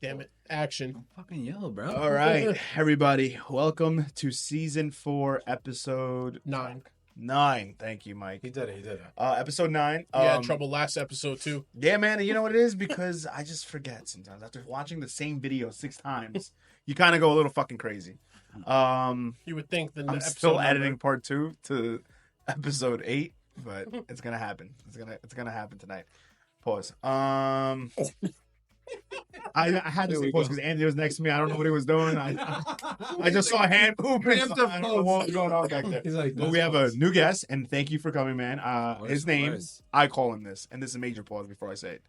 Damn it. Action. Fucking yellow, bro. All right, everybody. Welcome to season 4, episode 9. 9. Thank you, Mike. He did it. Episode 9. You had trouble last epispisode too. Yeah, man. You know what it is? Because I just forget sometimes. After watching the same video 6 times, you kind of go a little fucking crazy. You would think the I'm still editing part 2 to episode 8, but it's gonna happen. It's gonna happen tonight. Pause. I had to say pause because Andy was next to me. I don't know what he was doing. I just saw a hand movement. So I don't know what was going on back there. He's like, but we have a new guest, and thank you for coming, man. His name, I call him this, and this is a major pause before I say it.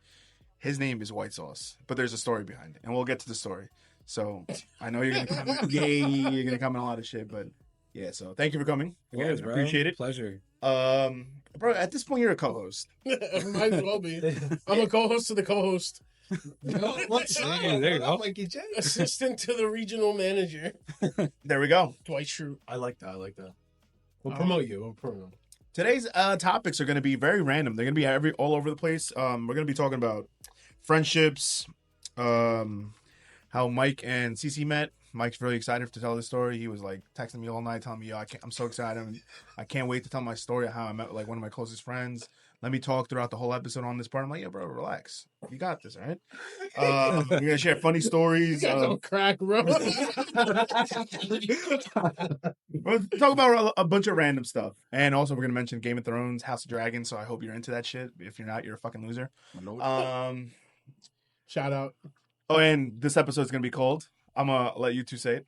His name is White Sauce, but there's a story behind it, and we'll get to the story. So I know you're gonna come. You're gonna come in a lot of shit, but yeah. So thank you for coming. Bro. Appreciate it. Pleasure. Bro, at this point you're a co-host. Might as well be. I'm a co-host to the co-host. What's There you go. Mikey J. Assistant to the regional manager. There we go. Dwight Schrute. I like that. We'll promote you. We'll promote. Today's topics are going to be very random. They're going to be all over the place. We're going to be talking about friendships, how Mike and Ceci met. Mike's really excited to tell this story. He was like texting me all night, telling me, "Yo, I'm so excited. I can't wait to tell my story of how I met like one of my closest friends. Let me talk throughout the whole episode on this part." I'm like, "Yeah, bro, relax. You got this, all right?" We're gonna share funny stories. Crack, bro. We'll talk about a bunch of random stuff, and also we're gonna mention Game of Thrones, House of Dragons. So I hope you're into that shit. If you're not, you're a fucking loser. Shout out. Oh, and this episode is gonna be called. I'm gonna let you two say it.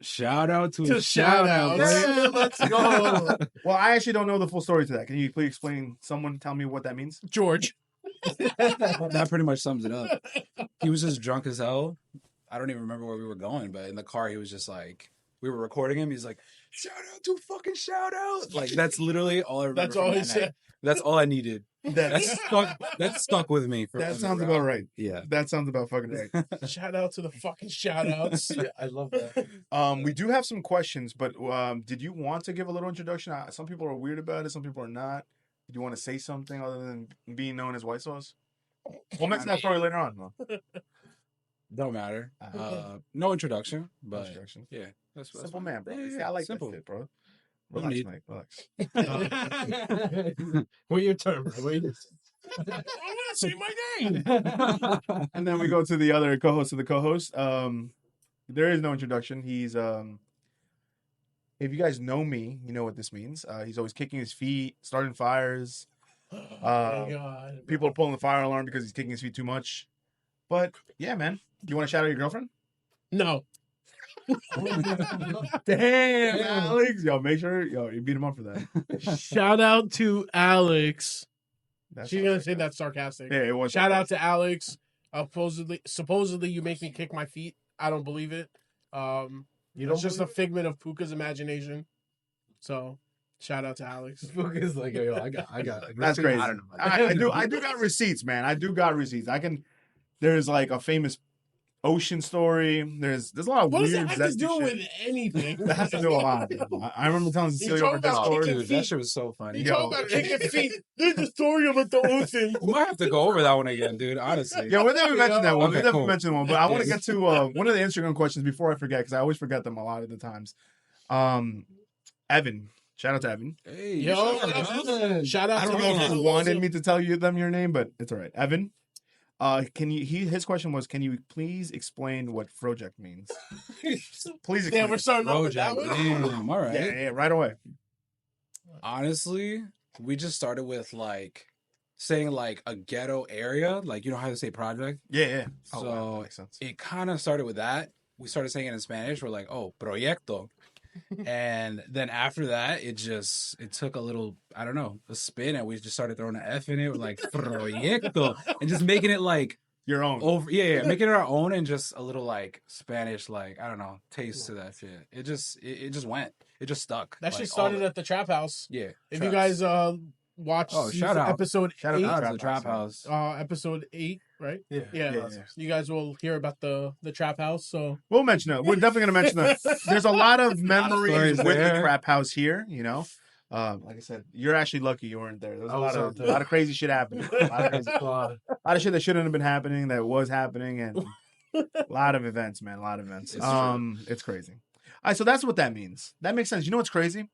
Shout out to Shoutouts. Shoutouts. Let's go. Well, I actually don't know the full story to that. Can you please explain? Someone tell me what that means. George. That pretty much sums it up. He was just drunk as hell. I don't even remember where we were going, but in the car, he was just like, we were recording him. He's like, "Shout out to fucking shout out." Like, that's literally all I remember. That's all he said. That's all I needed. That stuck with me. That sounds about right. Yeah. That sounds about fucking right. Shout out to the fucking shout outs. Yeah, I love that. We do have some questions, but did you want to give a little introduction? Some people are weird about it. Some people are not. Do you want to say something other than being known as White Sauce? We'll mention that story later on, though. Don't matter. No introduction, but Introduction. yeah. That's Simple man, bro. Yeah, See, I like simple. that shit, bro. No Relax, need. Mike. Relax. Wait your turn, bro. I want to say my name. And then we go to the other co-host of the co-host. There is no introduction. He's if you guys know me, you know what this means. He's always kicking his feet, starting fires. Oh my God. People are pulling the fire alarm because he's kicking his feet too much. But yeah, man. You want to shout out your girlfriend? No. Damn, Alex. Yo, make sure you beat him up for that. Shout out to Alex. That's She's going to say that's sarcastic. Yeah, it was. Shout out to Alex. Supposedly you make me kick my feet. I don't believe it. It's just a figment of Puka's imagination. So, shout out to Alex. Puka's like, yo, I got. That's crazy. I don't know. I do got receipts, man. I do got receipts. There's like a famous ocean story. There's a lot of What does weird that have to do zesty with shit. anything? That has to do a lot. I remember telling Cecilia talking over that about story. kicking Dude, that shit was so funny. You talking about kicking feet? There's a story about the ocean. We might have to go over that one again, dude. Honestly. Yeah, we never mentioned that one. Okay, We never cool. mentioned one, but I want to get to one of the Instagram questions before I forget because I always forget them a lot of the times. Evan, shout out to Evan. Hey, Yo, shout out I to don't know if him. you wanted me to tell you your name, but it's all right. Evan, his question was, can you please explain what Project means? Please explain. Damn, we're starting off with that Project. one. Damn, all right. Yeah, right away. Honestly, we just started with like saying like a ghetto area, like you know how to say project. Yeah. So that makes sense. it kind of started with that. We started saying it in Spanish. We're like, oh, proyecto. And then after that, it took a little, I don't know, a spin, and we just started throwing an F in it. We're like, proyecto, and just making it like Your own. making it our own, and just a little like Spanish, like I don't know, taste to that shit. It just went. It just stuck. That like, shit started at the Trap House. Yeah. If you guys watch shout out. episode Shout out 8, to Out Trap to the Trap House, House. episode 8, right? Yeah. Yeah. You guys will hear about the Trap House. So We'll mention it. We're definitely going to mention that. There's a lot of memories stories with the there. Trap House here, you know. Like I said, you're actually lucky you weren't there. There was I was out a there. lot of crazy shit happening. A lot of shit that shouldn't have been happening that was happening, and A lot of events, man. A lot of events. It's true. It's crazy. All right, so that's what that means. That makes sense. You know what's crazy?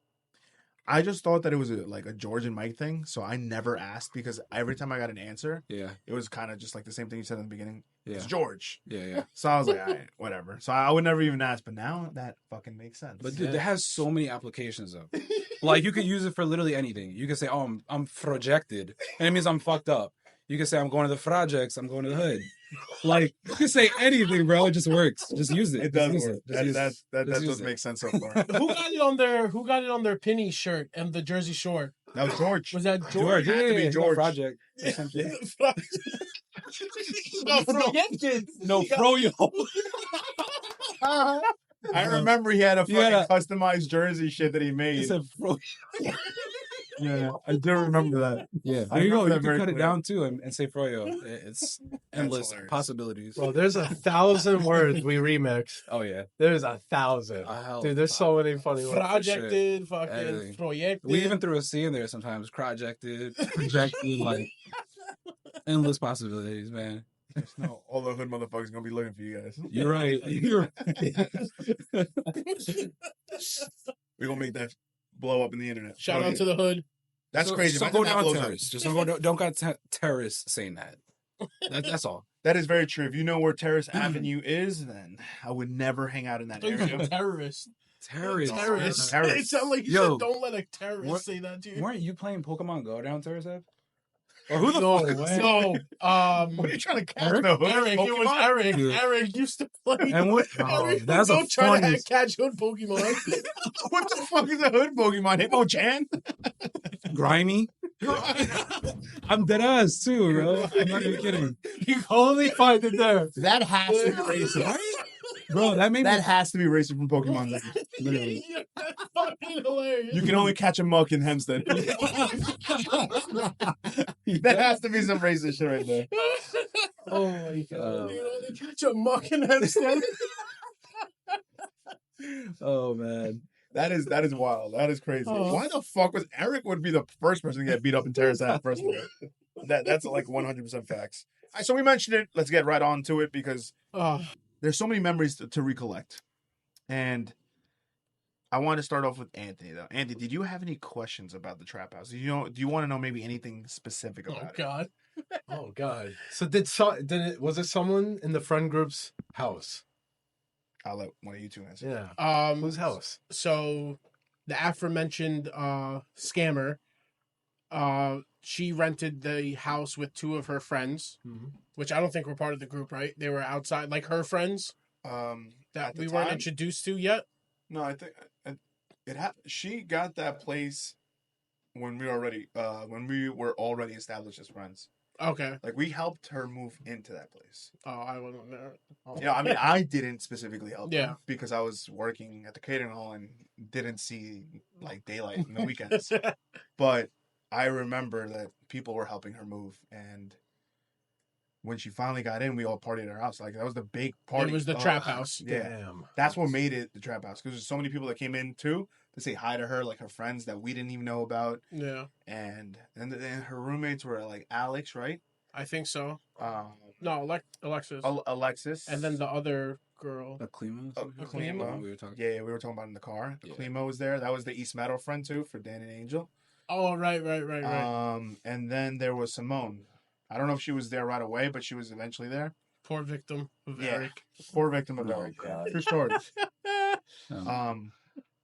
I just thought that it was like a George and Mike thing, so I never asked because every time I got an answer, Yeah. it was kind of just like the same thing you said in the beginning. Yeah. It's George. Yeah. So I was like, all right, whatever. So I would never even ask, but now that fucking makes sense. But dude, that has so many applications though. Like you could use it for literally anything. You could say, "Oh, I'm projected," and it means I'm fucked up. You could say, "I'm going to the projects. I'm going to the hood." Like you could say anything, bro. It just works. Just use it. It does Just use work. it. Just use That it. Just use does it. make sense so far. Who got it on their penny shirt and the Jersey Shore? That was George. Was that George, George? Had to be no George. project. No, projected. No froyo. I remember he had a You had fucking customized jersey shit that he He made. said froyo. Yeah, I do remember that. Yeah, I there you go. remember You that can very cut it clear. down too and say froyo. It's endless hilarious. possibilities. Well, there's 1,000 words we remixed. Oh yeah. There's 1,000. Dude, there's so many funny ones. Projected, fucking Everything. projected. We even threw a C in there sometimes. Projected, like endless possibilities, man. No, all the hood motherfuckers gonna be looking for you guys. You're right. You're We're gonna make that blow up in the internet. Shout Okay. out to the hood. That's crazy. Just don't Imagine go that down blows up. terrorists. Just don't go terrorists saying that. That's all. That is very true. If you know where Terrace Avenue is, then I would never hang out in that area. Terrorist. Terrorists. Terrorist. Terrorist. It sounded like you Yo. said, don't let a terrorist What- say that to you. Weren't you playing Pokemon Go down Terrace Ave? Or who the No fuck? way. No, What are you trying to catch Eric? the hood? Eric. It was Pokemon? Eric. Dude. Eric used to play. And what? Eric That's would a go try to funny. catch hood Pokemon. What the fuck is a hood Pokemon? Hitmonchan? Grimy. I'm dead ass too, bro. I'm not even kidding. You can only find it there. That has to be racist. Bro, that made me. That has to be racist from Pokemon. Literally. That's fucking hilarious. You can only catch a muck in Hempstead. That has to be some racist shit right there. Oh my You can only catch a muck in Hempstead. Oh man. That is wild. That is crazy. Oh. Why the fuck was Eric would be the first person to get beat up in Terrace Ave, first of all? That's like 100% facts. All right, so we mentioned it. Let's get right on to it because Oh, there's so many memories to recollect. And I want to start off with Anthony though. Anthony, did you have any questions about the trap house? Do you want to know maybe anything specific about it? God. Oh god. So was it someone in the friend group's house? I'll let one of you two answer. Yeah. Whose Whose house? So the aforementioned scammer, she rented the house with two of her friends, which I don't think were part of the group, right? They were outside, like her friends At that the we weren't time? introduced to yet. No, I think she got that place when we were already established as friends. Okay. Like we helped her move into that place. Oh, I wasn't there. Oh. Yeah, I mean I didn't specifically help Yeah. her because I was working at the catering hall and didn't see like daylight in the weekends. But I remember that people were helping her move, and when she finally got in, we all partied at her house. Like that was the big party. It was the trap house. Yeah. Damn. That's what made it the trap house because there's so many people that came in too to say hi to her, like her friends that we didn't even know about, Yeah, and then her roommates were like Alex, right? I think so. No, Alexis. Alexis, And then the other girl. A Klima? Klima. We were talking. Yeah, we were talking about it in the car. Yeah. Klima was there. That was the East Meadow friend too for Dan and Angel. Oh, right. And then there was Simone. I don't know if she was there right away, but she was eventually there. Poor victim of Yeah. Eric. Poor victim of Oh, Eric. God. True story. Um,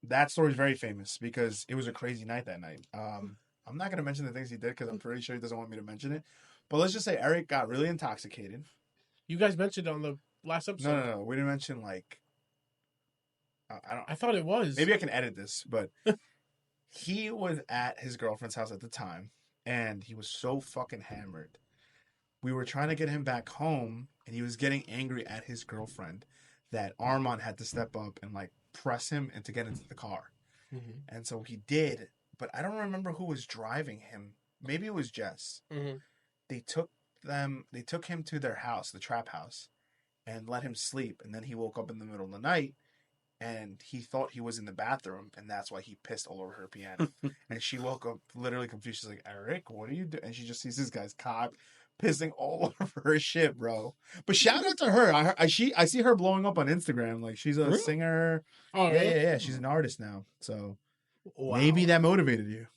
That story is very famous because it was a crazy night that night. I'm not gonna mention the things he did because I'm pretty sure he doesn't want me to mention it. But let's just say Eric got really intoxicated. You guys mentioned it on the last episode. No. We didn't mention like. I don't. I thought it was. Maybe I can edit this, but he was at his girlfriend's house at the time, and he was so fucking hammered. We were trying to get him back home, and he was getting angry at his girlfriend that Armand had to step up and like press him and to get into the car. Mhm. And so he did, but I don't remember who was driving him. Maybe it was Jess. Mhm. They took him to their house, the trap house, and let him sleep. And then he woke up in the middle of the night and he thought he was in the bathroom, and that's why he pissed all over her piano. And she woke up literally confused. She's like, Eric, what are you doing? And she just sees this guy's cock pissing all over her shit, bro. But shout out to her. I see her blowing up on Instagram. Like she's a Really? singer. Oh, really? Yeah. She's an artist now. So Wow. maybe that motivated you.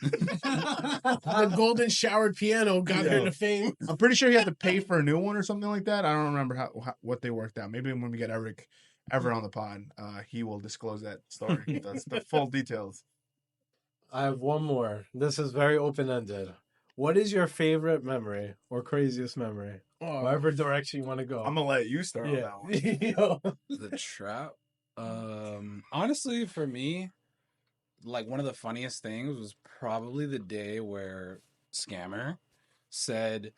The golden showered piano got her to fame. I'm pretty sure he had to pay for a new one or something like that. I don't remember what they worked out. Maybe when we get Eric ever on the pod, he will disclose that story. That's the full details. I have one more. This is very open-ended. What is your favorite memory or craziest memory? Oh, Whatever direction you want to go. I'm gonna let you start on that one. Yo. The trap. Honestly, for me, like one of the funniest things was probably the day where Scammer said,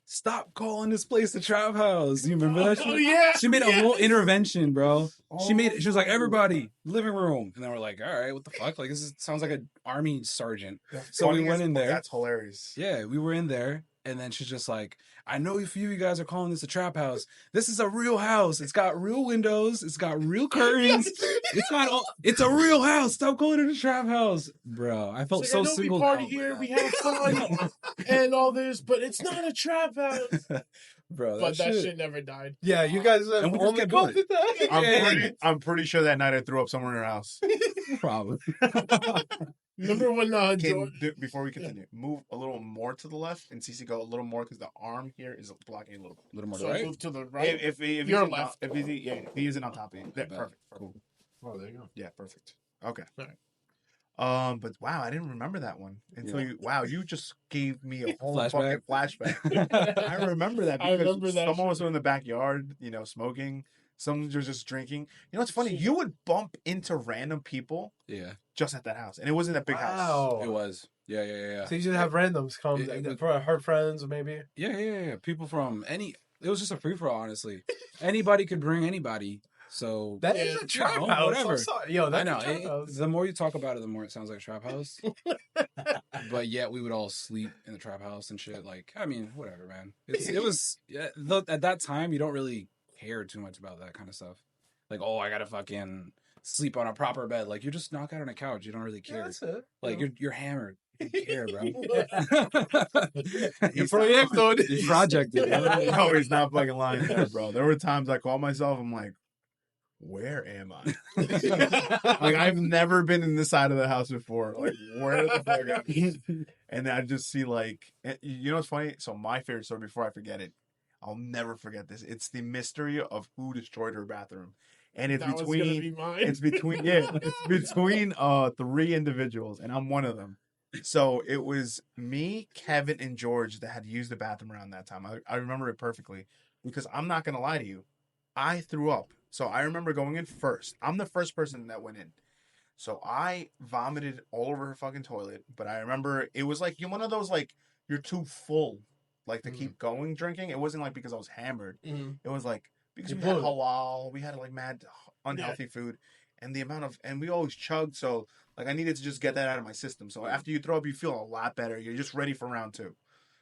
"Stop calling this place the trap house." You remember that? Oh, yeah. She made a whole intervention, bro. She Oh. was like, "Everybody, living room," and then we're like, "All right, what the fuck? Like sounds like an army sergeant." So we went in there. That's hilarious. Yeah, we were in there, and then she's just like, "I know a few of you guys are calling this a trap house. This is a real house. It's got real windows. It's got real curtains. It's a real house. Stop calling it a trap house, bro." I felt It's so like, I know we singled party out. here, we have fun, and all this, but it's not a trap house. Bro, But that shit never died. Yeah, you guys And we just only kept doing posted that. I'm pretty sure that night I threw up somewhere in her house. probably. Remember when Before we continue, move a little more to the left and Cece go a little more because the arm here is blocking a little. A little more so right. move to the right? If Your he's left. if he isn't on top of you, perfect. Cool. Oh, there you go. Yeah, perfect. Okay. All right. But wow, I didn't remember that one until you just gave me a whole Flashback. fucking flashback. I remember that I because remember that someone was in the backyard, smoking. Someone was just drinking. You know what's funny? You would bump into random people Yeah, just at that house, and it wasn't a big house. Wow. it was. Yeah. So you just have randoms come for her friends, maybe. Yeah. People from any. It was just a free for all, honestly. Anybody could bring anybody. So That Yeah, is a you trap know, house. whatever. I'm sorry. Yo, I that's know. a trap house. The more you talk about it, the more it sounds like a trap house. But yet we would all sleep in the trap house and shit. Like, I mean, whatever, man. It was at that time you don't really care too much about that kind of stuff. Like, oh, I gotta fucking sleep on a proper bed. Like, you just knock out on a couch. You don't really Yeah, care. that's it. Like, you're hammered. You don't care, bro. You proyected. You projected. No, he's not fucking lying there, bro. There were times I call myself, I'm like, where am I? Like, I've never been in this side of the house before. Like, where the fuck am I? And I just see, like, you know what's funny? So my favorite story, before I forget it, I'll never forget this. It's the mystery of who destroyed her bathroom. And it's that was gonna be between mine. it's between 3 individuals, and I'm one of them. So it was me, Kevin, and George that had used the bathroom around that time. I remember it perfectly because I'm not gonna lie to you, I threw up. So I remember going in first. I'm the first person that went in. So I vomited all over her fucking toilet. But I remember it was like one of those like you're too full, like to keep going drinking. It wasn't like because I was hammered. Mhm. It was like because You we had blew it. halal, we had like mad unhealthy food, and the amount of and we always chugged. So like I needed to just get that out of my system. So after you throw up, you feel a lot better. You're just ready for round 2.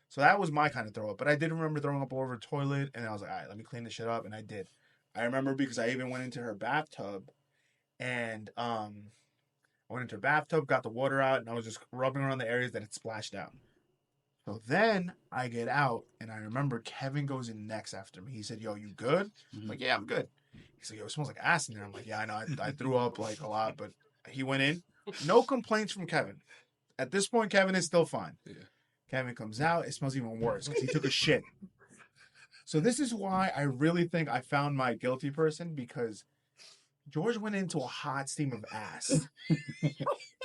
So that was my kind of throw up. But I did remember throwing up all over the toilet, and I was like, all right, let me clean this shit up, and I did. I remember because I even went into her bathtub, and I went into her bathtub, got the water out, and I was just rubbing around the areas that had splashed out. So then I get out, and I remember Kevin goes in next after me. He said, "Yo, you good?" I'm like, "Yeah, I'm good." He's like, "Yo, it smells like ass in there." I'm like, "Yeah, I know. I threw up like a lot," but he went in. No complaints from Kevin. At this point, Kevin is still fine. Yeah. Kevin comes out. It smells even worse because he took a shit. So this is why I really think I found my guilty person, because George went into a hot steam of ass.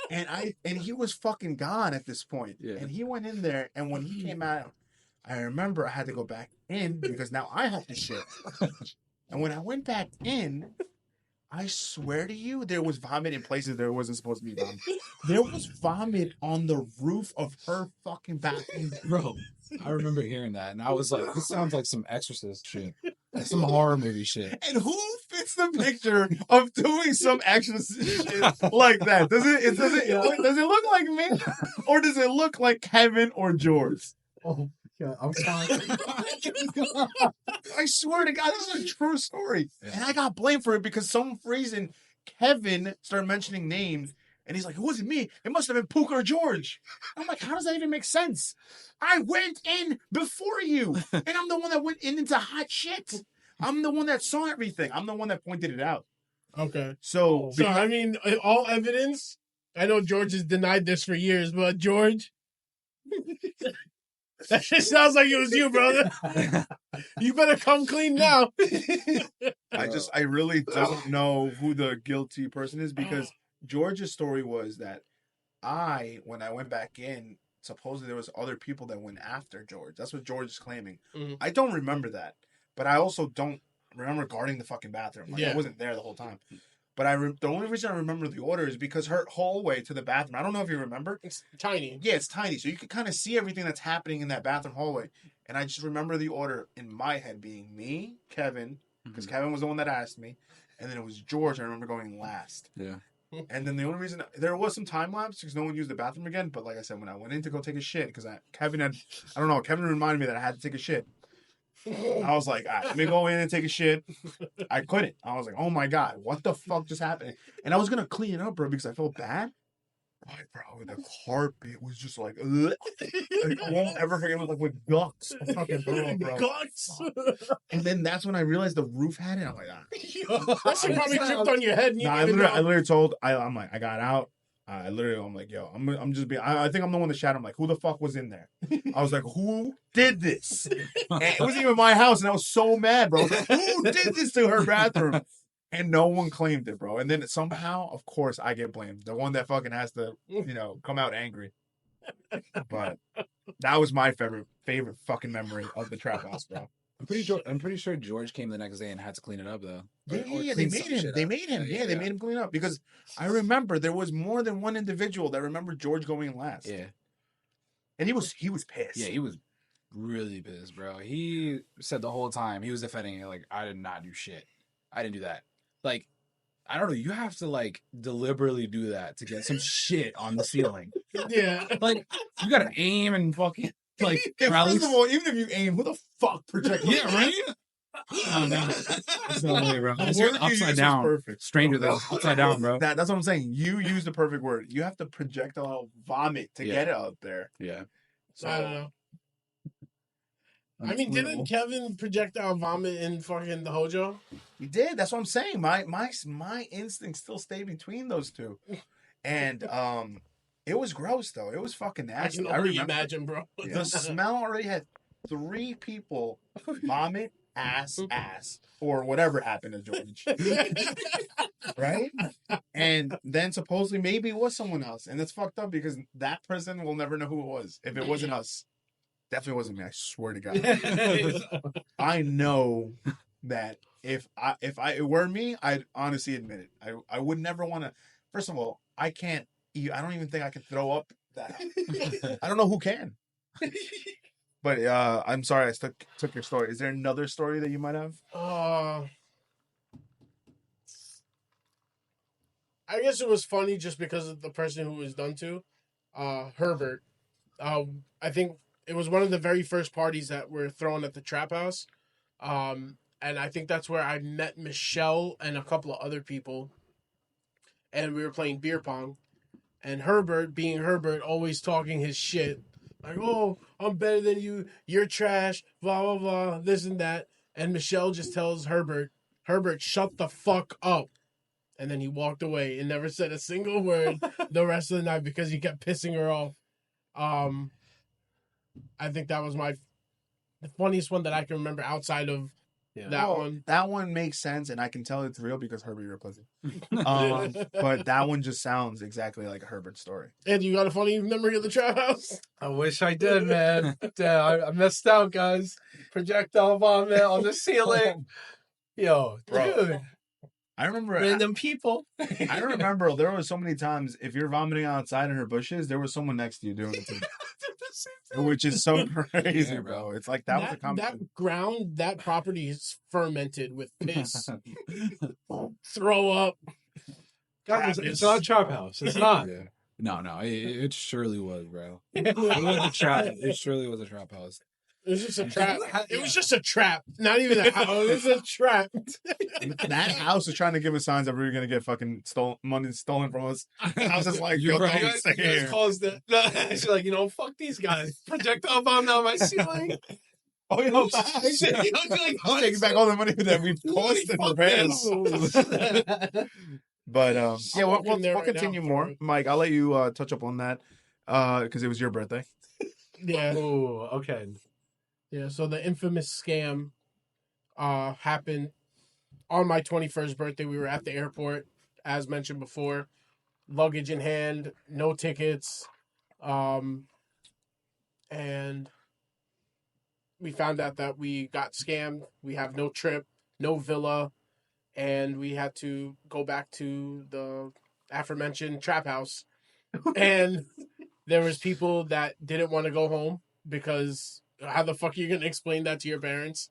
and he was fucking gone at this point. Yeah. And he went in there, and when he came out, I remember I had to go back in because now I have to shit. And when I went back in, I swear to you, there was vomit in places there wasn't supposed to be vomit. There was vomit on the roof of her fucking bathroom. Bro, I remember hearing that, and I was like, "This sounds like some Exorcist shit, like some horror movie shit." And who fits the picture of doing some exorcist shit like that? Does it look like me, or does it look like Kevin or George? Oh, yeah, I'm sorry. I swear to God, this is a true story. And I got blamed for it because some reason Kevin started mentioning names, And he's like, it wasn't me. It must have been Puka or George. I'm like, how does that even make sense? I went in before you. And I'm the one that went in into hot shit. I'm the one that saw everything. I'm the one that pointed it out. Okay. So I mean, all evidence. I know George has denied this for years, but George, that shit sounds like it was you, brother. You better come clean now. I really don't know who the guilty person is because George's story was that when I went back in, supposedly there was other people that went after George. That's what George is claiming. Mm-hmm. I don't remember that, but I also don't remember guarding the fucking bathroom. Like, I wasn't there the whole time. But the only reason I remember the order is because her hallway to the bathroom, I don't know if you remember. It's tiny. Yeah, it's tiny. So you can kind of see everything that's happening in that bathroom hallway. And I just remember the order in my head being me, Kevin, because Kevin was the one that asked me. And then it was George. I remember going last. Yeah. And then the only reason, there was some time lapse because no one used the bathroom again. But like I said, when I went in to go take a shit, because Kevin reminded me that I had to take a shit. I was like, all right, let me go in and take a shit. I couldn't. I was like, oh my God, what the fuck just happened? And I was going to clean it up, bro, because I felt bad. Bro, the carpet was just like, ugh. Like, I won't ever forget. It was like with guts. Fucking bro. Guts. And then that's when I realized the roof had it. I'm like, that shit probably tripped on your head. I literally told, I'm like, I got out. I'm like, yo, I'm just being, I think I'm the one that shouted. I'm like, who the fuck was in there? I was like, who did this? And it wasn't even my house, and I was so mad, bro. I was like, who did this to her bathroom? And no one claimed it, bro. And then somehow, of course, I get blamed. The one that fucking has to, come out angry. But that was my favorite fucking memory of the trap house, bro. I'm pretty sure George came the next day and had to clean it up though. Yeah, they made him. They made him. Yeah, they made him clean up because I remember there was more than one individual that remembered George going last. Yeah, and he was pissed. Yeah, he was really pissed, bro. He said the whole time he was defending it like, I did not do shit. I didn't do that. Like, I don't know. You have to like deliberately do that to get some shit on the ceiling. Yeah, like you gotta aim and fucking. Like, first of all, even if you aim, who the fuck projects? Yeah, right? Oh, no. It's no way, bro. It's upside down. Perfect. Stranger though. Upside down, bro. That's what I'm saying. You use the perfect word. You have to projectile vomit to get it out there. Yeah. So, I don't know. I mean, didn't Kevin projectile vomit in fucking the Hojo? He did. That's what I'm saying. My instinct still stayed between those two. And it was gross, though. It was fucking nasty. I can imagine, bro. The smell already had 3 people vomit, ass, or whatever happened to George. Right? And then supposedly maybe it was someone else. And it's fucked up because that person will never know who it was. If it wasn't us. Definitely wasn't me. I swear to God. I know that if it were me, I'd honestly admit it. I would never want to. First of all, I can't. I don't even think I can throw up that. I don't know who can. But I'm sorry I took your story. Is there another story that you might have? I guess it was funny just because of the person who it was done to, Herbert. I think it was one of the very first parties that were thrown at the trap house. And I think that's where I met Michelle and a couple of other people. And we were playing beer pong. And Herbert, being Herbert, always talking his shit. Like, oh, I'm better than you. You're trash. Blah, blah, blah. This and that. And Michelle just tells Herbert, shut the fuck up. And then he walked away and never said a single word the rest of the night because he kept pissing her off. I think that was the funniest one that I can remember outside of that one. That one makes sense, and I can tell it's real because Herbert replays it. But that one just sounds exactly like a Herbert story. And you got a funny memory of the trap house? I wish I did, man. Damn, I missed out, guys. Projectile vomit on the ceiling. Yo, bro, dude. I remember random people. I remember there was so many times if you're vomiting outside in her bushes, there was someone next to you doing it too. Which is so crazy, bro. It's like that was a that ground, that property is fermented with piss. Throw up. God, it's not a trap house. It's not. Yeah. No, it surely was, bro. It was a trap. It surely was a trap house. It was just a trap. It was just a trap. Not even a house. It was a trap. That house was trying to give us signs that we were gonna get fucking money stolen from us. The house is like, You're yo, right. don't stay You guys here. caused it. She's like, fuck these guys. Projectile bomb down my ceiling. Oh, you know, taking back all the money that we've cost in repairs. But yeah, we'll walking there right continue now, more. bro. Mike, I'll let you touch up on that because it was your birthday. Yeah. Oh, okay. Yeah. So the infamous scam happened on my 21st birthday. We were at the airport, as mentioned before, luggage in hand, no tickets, and we found out that we got scammed. We have no trip, no villa, and we had to go back to the aforementioned trap house. And there was people that didn't want to go home because how the fuck are you gonna explain that to your parents?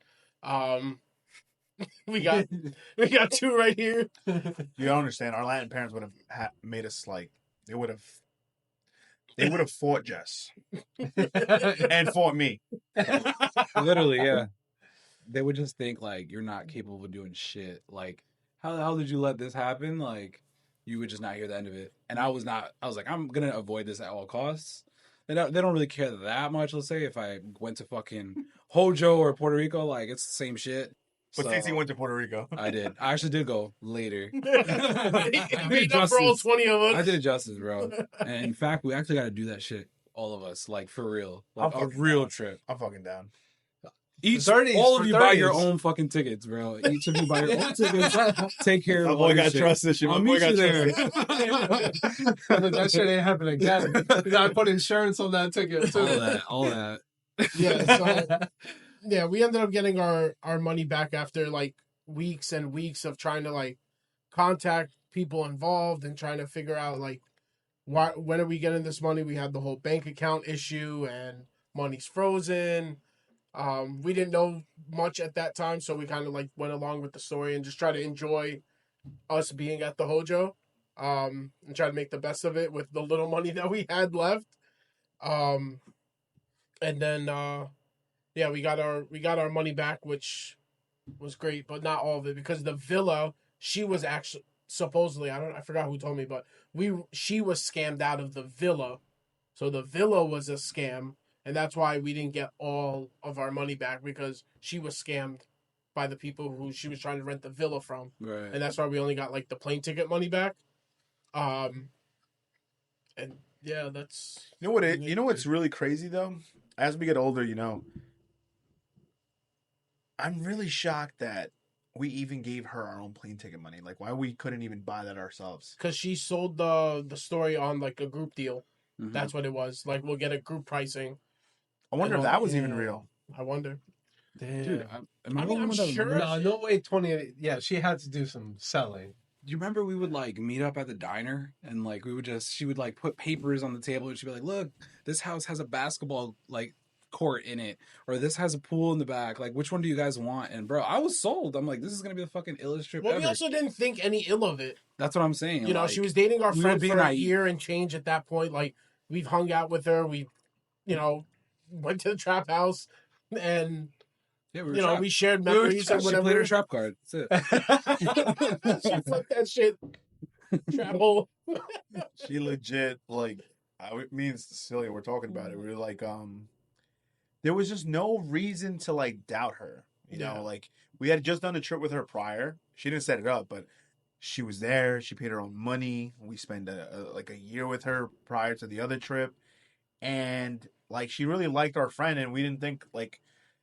We got two right here. You don't understand. Our Latin parents would have made us like they would have fought Jess and fought me. Literally, yeah. They would just think like you're not capable of doing shit. Like, how the hell did you let this happen? Like, you would just not hear the end of it. And I was not. I was like, I'm gonna avoid this at all costs. They don't really care that much. Let's say if I went to fucking Hojo or Puerto Rico, like it's the same shit. But So, Ceci went to Puerto Rico. I did. I actually did go later. He made up for all 20 of us. I did it justice, bro. And in fact, we actually got to do that shit, all of us, like for real, like a real trip. I'm fucking down. All of you buy your own fucking tickets, bro. Each of you buy your own tickets. Take care of all your shit. Trust this shit. I'll meet you there. That shit ain't happening again. You gotta put insurance on that ticket too. All that. Yeah, so yeah, we ended up getting our money back after like weeks and weeks of trying to like contact people involved and trying to figure out like when are we getting this money? We had the whole bank account issue and money's frozen. We didn't know much at that time, so we kind of like went along with the story and just try to enjoy us being at the Hojo, and try to make the best of it with the little money that we had left. And then yeah, we got our money back, which was great, but not all of it because the villa, she was actually supposedly, I forgot who told me, but she was scammed out of the villa. So the villa was a scam, and that's why we didn't get all of our money back because she was scammed by the people who she was trying to rent the villa from. Right. And that's why we only got like the plane ticket money back. And yeah, that's You know what's really crazy though? As we get older, I'm really shocked that we even gave her our own plane ticket money. Like, why we couldn't even buy that ourselves? because she sold the story on like a group deal. Mhm. That's what it was. Like, we'll get a group pricing. I wonder if that was even real. I wonder. Damn. Dude, am I I the mean, only I'm one that sure- remembers? No way. 20. Yeah, she had to do some selling. Do you remember we would like meet up at the diner and like she would like put papers on the table and she'd be like, look, this house has a basketball like court in it, or this has a pool in the back. Like, which one do you guys want? And bro, I was sold. I'm like, this is gonna be the fucking illest trip Well, ever. we also didn't think any ill of it. That's what I'm saying. You know, like, she was dating our we were friend being for a naive. year and change at that point. Like, we've hung out with her. We, went to the trap house and, yeah, we were we shared we were memories and trapped. She played whatever. her trap card. That's it. She flipped that shit. Trap hole. She legit, like, me and Cecilia were talking about it. We were like, there was just no reason to like doubt her. You Yeah. know, like we had just done a trip with her prior. She didn't set it up, but she was there. She paid her own money. We spent like a year with her prior to the other trip, and like she really liked our friend. And we didn't think like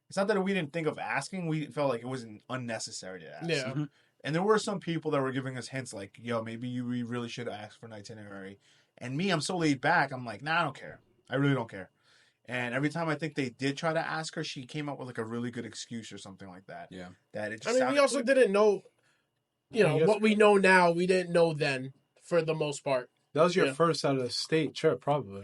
it's not that we didn't think of asking. We felt like it wasn't unnecessary to ask. Yeah. Mhm. And there were some people that were giving us hints like, yo, maybe we really should ask for an itinerary. And me, I'm so laid back. I'm like, nah, I don't care. I really don't care. And every time I think they did try to ask her, she came up with like a really good excuse or something like that. Yeah. That it I just mean, we also didn't know, what we know now, we didn't know then for the most part. That was your Yeah. first out of state trip, probably.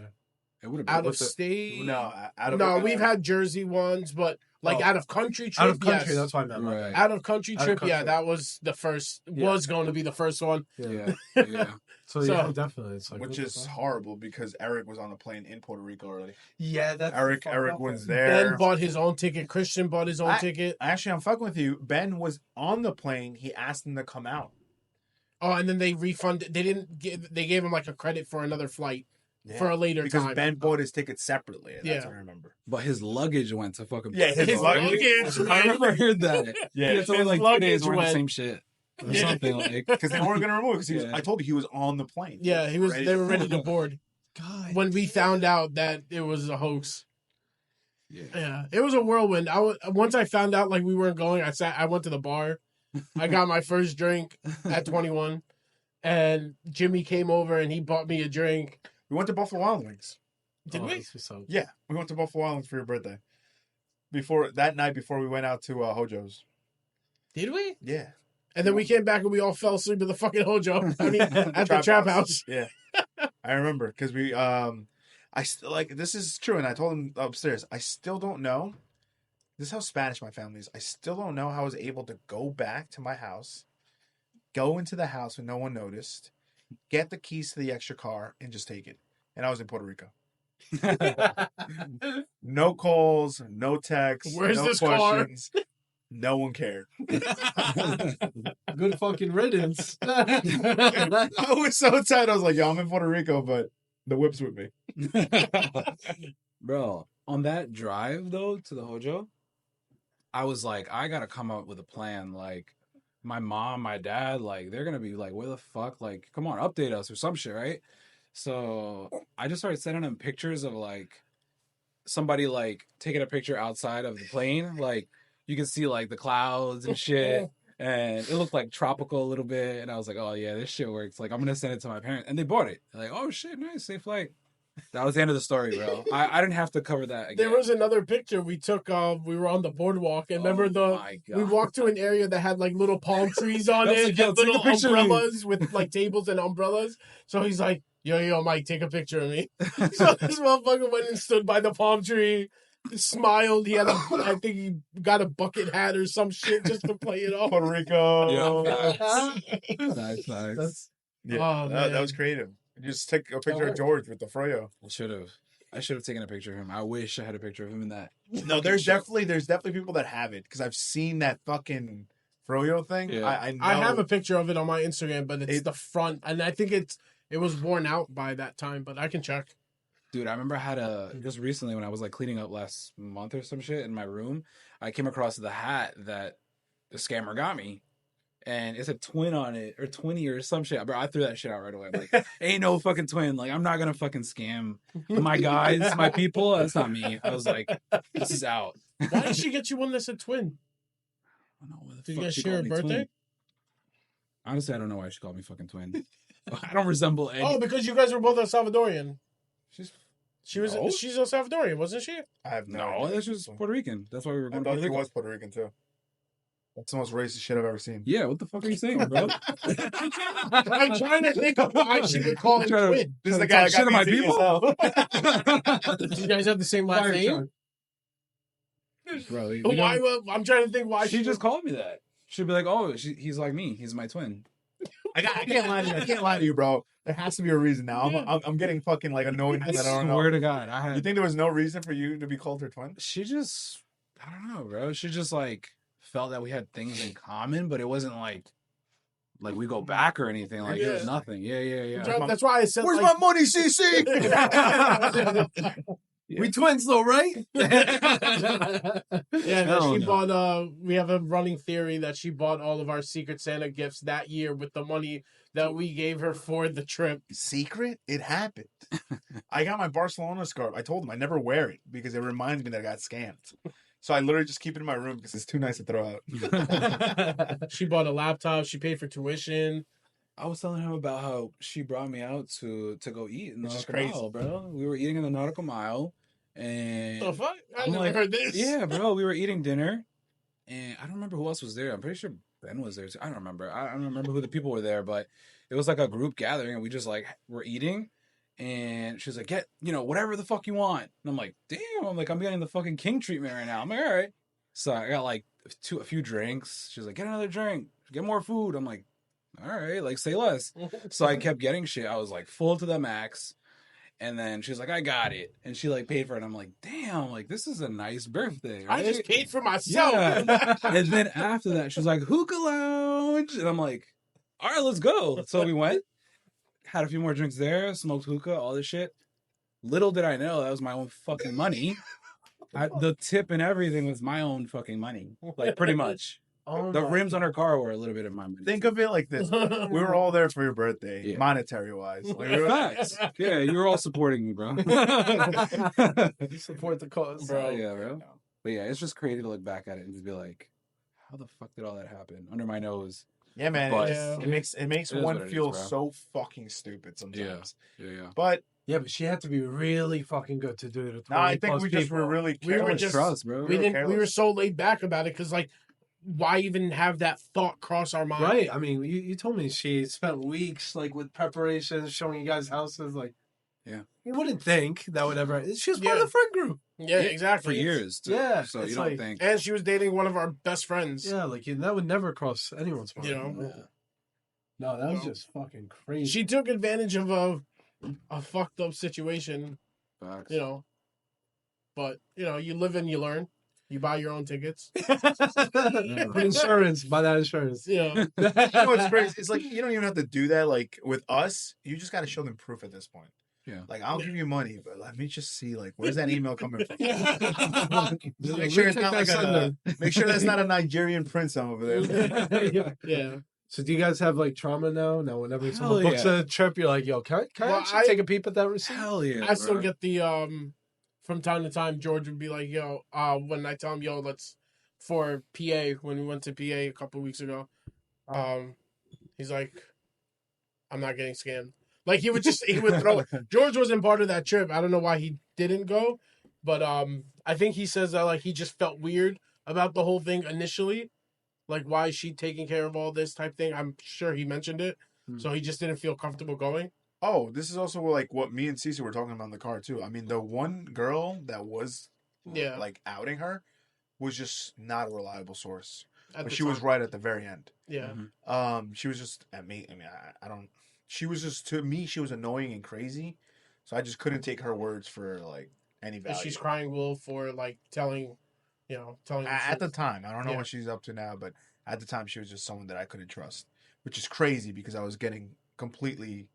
It would have Out been. of state. No, out of No, we've had Jersey ones, but like out of country trip. Out of country, yes. that's what I meant. Right. Out of country Out of trip, country. yeah, that was the first. Yeah. Was going to be the first one. Yeah. Yeah. So yeah, definitely. It's like which is horrible because Eric was on the plane in Puerto Rico already. yeah, that's Eric the fucked Eric up was thing. there. Ben bought his own ticket. Christian bought his own ticket. Actually, I'm fucking with you. Ben was on the plane. He asked him to come out. Oh, and then they refunded. They didn't give. They gave him like a credit for another flight for a later because time. Ben bought his ticket separately. That's Yeah. what I remember. But his luggage went to fucking. Yeah, his luggage. I remember heard that. Yeah, It's only his like 2 luggage days wearing the went- same shit or Yeah. something like. because they weren't gonna remove it. Because Yeah. I told you he was on the plane. Yeah, he was. Ready They to were ready to go. board God. when we found out that it was a hoax. Yeah. Yeah, it was a whirlwind. Once I found out like we weren't going. I went to the bar. I got my first drink at 21, and Jimmy came over and he bought me a drink. We went to Buffalo Wild Wings. Did we? So Yeah, we went to Buffalo Wild Wings for your birthday. Before we went out to Hojo's. Did we? Yeah, And then we came back and we all fell asleep at the fucking Hojo. I mean, at the trap house. Yeah, I remember because we I still like this is true, and I told him upstairs. I still don't know. This is how Spanish my family is. I still don't know how I was able to go back to my house, go into the house when no one noticed, get the keys to the extra car, and just take it. And I was in Puerto Rico. No calls, no texts, Where's no this car? questions. No one cared. good fucking riddance. I was so tired. I was like, yo, I'm in Puerto Rico, but the whip's with me. Bro, on that drive though to the Hojo, I was like, I gotta come up with a plan. Like, my mom, my dad, like, they're gonna be like, where the fuck? Like, come on, update us or some shit, right? So I just started sending them pictures of like somebody like taking a picture outside of the plane. Like, you can see like the clouds and shit. And it looked like tropical a little bit. And I was like, oh yeah, this shit works. Like, I'm gonna send it to my parents. And they bought it. They're like, oh shit, nice, safe flight. That was the end of the story, bro. I didn't have to cover that again. There was another picture we took. We were on the boardwalk, and remember my God. we walked to an area that had like little palm trees on That's it, like, yo, and take a little picture of me. umbrellas with like tables and umbrellas. So he's like, "Yo, Mike, take a picture of me." So this motherfucker went and stood by the palm tree, smiled. He had I think he got a bucket hat or some shit just to play it off. Puerto Rico. Yeah. Nice. That's Yeah, Oh, that man. was creative. You just take a picture of George with the froyo. I should have taken a picture of him. I wish I had a picture of him in that. No, there's definitely people that have it because I've seen that fucking froyo thing. Yeah. I know. I have a picture of it on my Instagram, but it's the front, and I think it was worn out by that time. But I can check. Dude, I remember I had just recently when I was like cleaning up last month or some shit in my room, I came across the hat that the scammer got me. And it's a twin on it, or 20 or some shit. Bro, I threw that shit out right away. I'm like, ain't no fucking twin. Like, I'm not gonna fucking scam my guys, my people. That's not me. I was like, this is out. Why did she get you one that's a twin? I don't know where the Did you fuck guys she share called a me birthday? twin. Honestly, I don't know why she called me fucking twin. I don't resemble any. Oh, because you guys were both El Salvadorian. She's She's El Salvadorian, wasn't she? I have no. no, idea. that's just Puerto Rican. That's why we were I going to thought Puerto she Rico. was Puerto Rican too. That's the most racist shit I've ever seen. Yeah, what the fuck are you saying, bro? I'm trying to think of why she would call him Trying to- twin. This is the Talk guy that got shit me on my to people? Do you guys have the same last fire name? truck. Bro, we Why? don't- I'm trying to think why she just called me that. She'd be like, "Oh, he's like me. He's my twin." I can't lie to you. I can't lie to you, bro. There has to be a reason now. I'm getting fucking like annoyed I that I don't know. swear to God, You think there was no reason for you to be called her twin? she just, I don't know, bro. She just like felt that we had things in common, but it wasn't like we go back or anything. Like it was Yeah. nothing. Yeah. That's why I said. Where's like, my money, Ceci? We twins though, right? Yeah, that Hell she no. bought. We have a running theory that she bought all of our Secret Santa gifts that year with the money that we gave her for the trip. Secret? It happened. I got my Barcelona scarf. I told him I never wear it because it reminds me that I got scammed. So I literally just keep it in my room because it's too nice to throw out. She bought a laptop. She paid for tuition. I was telling him about how she brought me out to go eat in the Which is Nautical crazy. Mile, bro. We were eating in the Nautical Mile, and The fuck? I I'm never like, heard this. yeah, bro. We were eating dinner, and I don't remember who else was there. I'm pretty sure Ben was there too. I don't remember. I don't remember who the people were there, but it was like a group gathering, and we just like were eating. And she's like, get, whatever the fuck you want. And I'm like, damn, I'm getting the fucking king treatment right now. I'm like, all right. So I got like a few drinks. She's like, get another drink, get more food. I'm like, all right, like say less. So I kept getting shit. I was like full to the max. And then she's like, I got it. And she like paid for it. And I'm like, damn, like this is a nice birthday. Right? I just paid for myself. Yeah. And then after that, she's like, hookah lounge. And I'm like, all right, let's go. So we went. Had a few more drinks there, smoked hookah, all this shit. Little did I know that was my own fucking money. The tip and everything was my own fucking money. Like, pretty much. The rims on her car were a little bit of my money. Think of it like this. We were all there for your birthday, monetary-wise. Like, we were Facts. Yeah, you were all supporting me, bro. Support the cause. Bro. Yeah, bro. But yeah, it's just crazy to look back at it and just be like, how the fuck did all that happen? Under my nose. Yeah, man. But It makes one feel bro. so fucking stupid sometimes. Yeah. But Yeah, but she had to be really fucking good to do it. no, I think we just were really We were careless. just- Trust, bro. We careless. were so laid back about it because, like, why even have that thought cross our mind? Right. I mean, you told me she spent weeks like with preparations, showing you guys houses. Like, Yeah. You wouldn't think that would ever. She was part of the friend group. Yeah, exactly. For years. Too. Yeah, So it's you don't like- think. And she was dating one of our best friends. Yeah, like that would never cross anyone's mind. You know? Yeah. No, that was just fucking crazy. She took advantage of a fucked up situation, Facts. you know. But, you live and you learn. You buy your own tickets. Put insurance, buy that insurance. You know what's crazy? It's like you don't even have to do that. Like with us, you just got to show them proof at this point. Yeah. Like I'll give you money, but let me just see like where's that email coming from? Just Make sure it's recheck not that like sender. make sure that's not a Nigerian prince over there. Yeah. So do you guys have like trauma now? Now whenever Hell someone books yeah. a trip, you're like, yo, can I Well, actually take a peep at that receipt? Hell yeah. I still bro. get the from time to time George would be like, yo, when I tell him, yo, let's for PA when we went to PA a couple weeks ago, he's like, I'm not getting scammed. Like he would throw it. George wasn't part of that trip. I don't know why he didn't go, but I think he says that like he just felt weird about the whole thing initially. Like why is she taking care of all this type thing? I'm sure he mentioned it. So he just didn't feel comfortable going. Oh, this is also like what me and Ceci were talking about in the car too. I mean, the one girl that was like outing her was just not a reliable source. But she was right at the very end. Yeah. She was just at me. I mean, I don't. She was just to me. She was annoying and crazy, so I just couldn't take her words for like any value. And she's crying wolf for like telling At the time. I don't know Yeah. what she's up to now, but at the time she was just someone that I couldn't trust, which is crazy because I was getting completely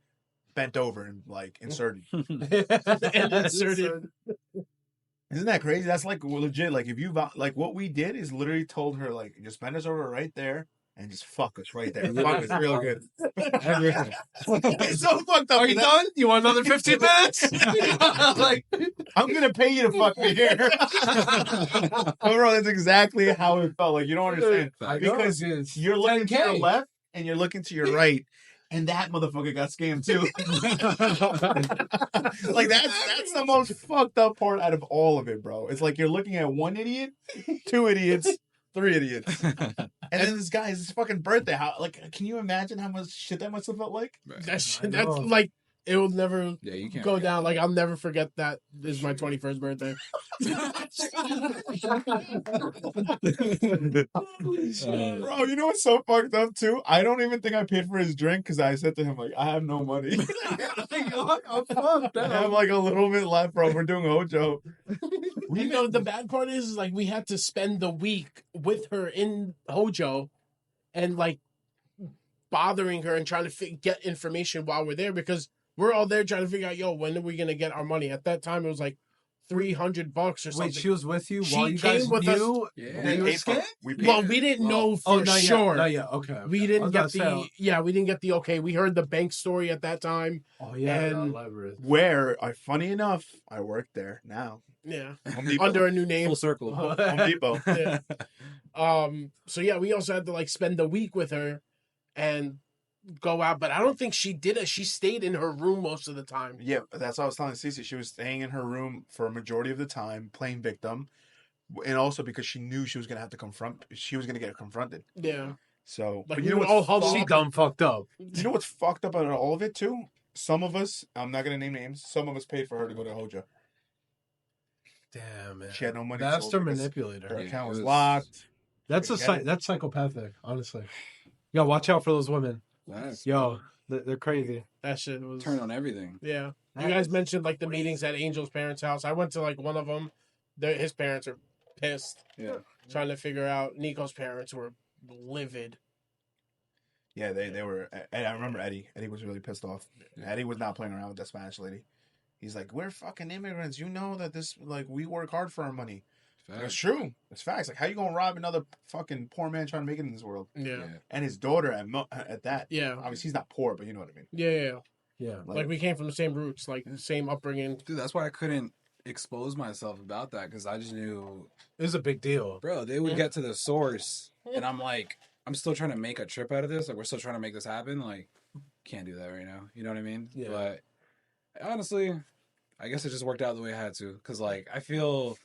bent over and like inserted. and inserted. Isn't that crazy? That's like legit. Like if you like what we did is literally told her like just bend us over right there and just fuck us right there. Fuck us real good. It's so fucked up. Are you done? You want another 15 minutes? Like, I'm gonna pay you to fuck me here. Oh, bro, that's exactly how it felt. Like you don't understand I know, because it's you're looking to 10K. your left and you're looking to your right, and that motherfucker got scammed too. Like that's the most fucked up part out of all of it, bro. It's like you're looking at one idiot, two idiots, three idiots, and then this guy, it's his fucking birthday. How like can you imagine how much shit that must have felt like? That's I know. like it will never Yeah, you can't go down. Like I'll never forget that this is my 21st birthday. Bro, you know what's so fucked up too? I don't even think I paid for his drink because I said to him like, I have no money. I'm fucked I have like a little bit left, bro. We're doing Hojo. The bad part is like we had to spend the week with her in Hojo, and like bothering her and trying to get information while we're there because we're all there trying to figure out, yo, when are we gonna get our money? At that time, it was like $300 or something. Wait, she was with you She while you came guys with us- knew Yeah. that you were paid for it. scammed? We paid Well, for we it. didn't know Oh, for not sure. yet. Not yet. Okay. We I didn't was get about to say, we didn't get the okay. We heard the bank story at that time. Oh yeah, and- elaborate. Where, funny enough, I work there now. Yeah, Home Depot. under a new name. Full circle. Home Depot. Yeah. So yeah, we also had to like spend the week with her and go out, but I don't think she did it. She stayed in her room most of the time. Yeah, that's what I was telling Cece. She was staying in her room for a majority of the time, playing victim, and also because she knew she was gonna have to she was gonna get confronted. Yeah, So, like but we you know were all what's huddled She up. dumb fucked up. you know what's fucked up about all of it too some of us, I'm not gonna name names. Some of us paid for her to go to Hoja. Damn, man. She had no money. Master because manipulator. Her Yeah, account it was was- locked. That's that's psychopathic, honestly. Yo, watch out for those women. That's Yo, they're crazy. That shit was turn on everything. Yeah. You guys mentioned like the meetings at Angel's parents' house. I went to like one of them. His parents are pissed, Yeah. trying to figure out. Nico's parents were livid. Yeah, they were. And I remember Eddie. Eddie was really pissed off. Eddie was not playing around with that Spanish lady. He's like, "We're fucking immigrants. You know that this, like, we work hard for our money." It's true. It's facts. Like, how you gonna rob another fucking poor man trying to make it in this world? Yeah. And his daughter at that. Yeah. Obviously, he's not poor, but you know what I mean. Yeah. Yeah. Like we came from the same roots, like the same upbringing. Dude, that's why I couldn't expose myself about that because I just knew, It was a big deal. bro, they would get to the source and I'm like, I'm still trying to make a trip out of this. Like, we're still trying to make this happen. Like, can't do that right now. You know what I mean? Yeah. But honestly, I guess it just worked out the way I had to. Because, like, I feel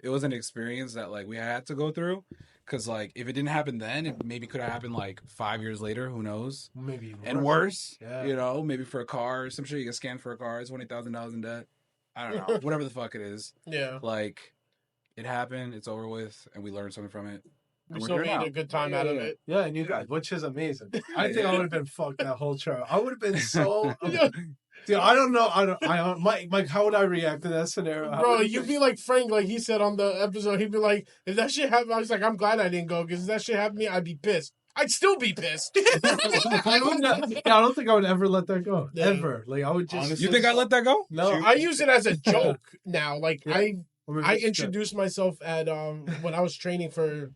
it was an experience that, like, we had to go through. Because, like, if it didn't happen then, it maybe could have happened, like, 5 years later. Who knows? Maybe And worse. Yeah. You know, maybe for a car. Some shit you get scammed for a car. It's $20,000 in debt. I don't know. Whatever the fuck it is. Yeah. Like, it happened. It's over with. And we learned something from it. We And we're still here made now. a good time out of it. Yeah, and you guys, which is amazing. I think I would have been fucked that whole trip. I would have been so. Dude, I don't know. Mike, how would I react to that scenario? Bro, you'd be like Frank, like he said on the episode. He'd be like, if that shit happened, I was like, I'm glad I didn't go because if that shit happened to me, I'd be pissed. I'd still be pissed. I don't think I would ever let that go. Yeah. Ever. Like I would just. Honestly, You think I let that go? No. I use it as a joke now. Like Yeah. I introduced myself at when I was training for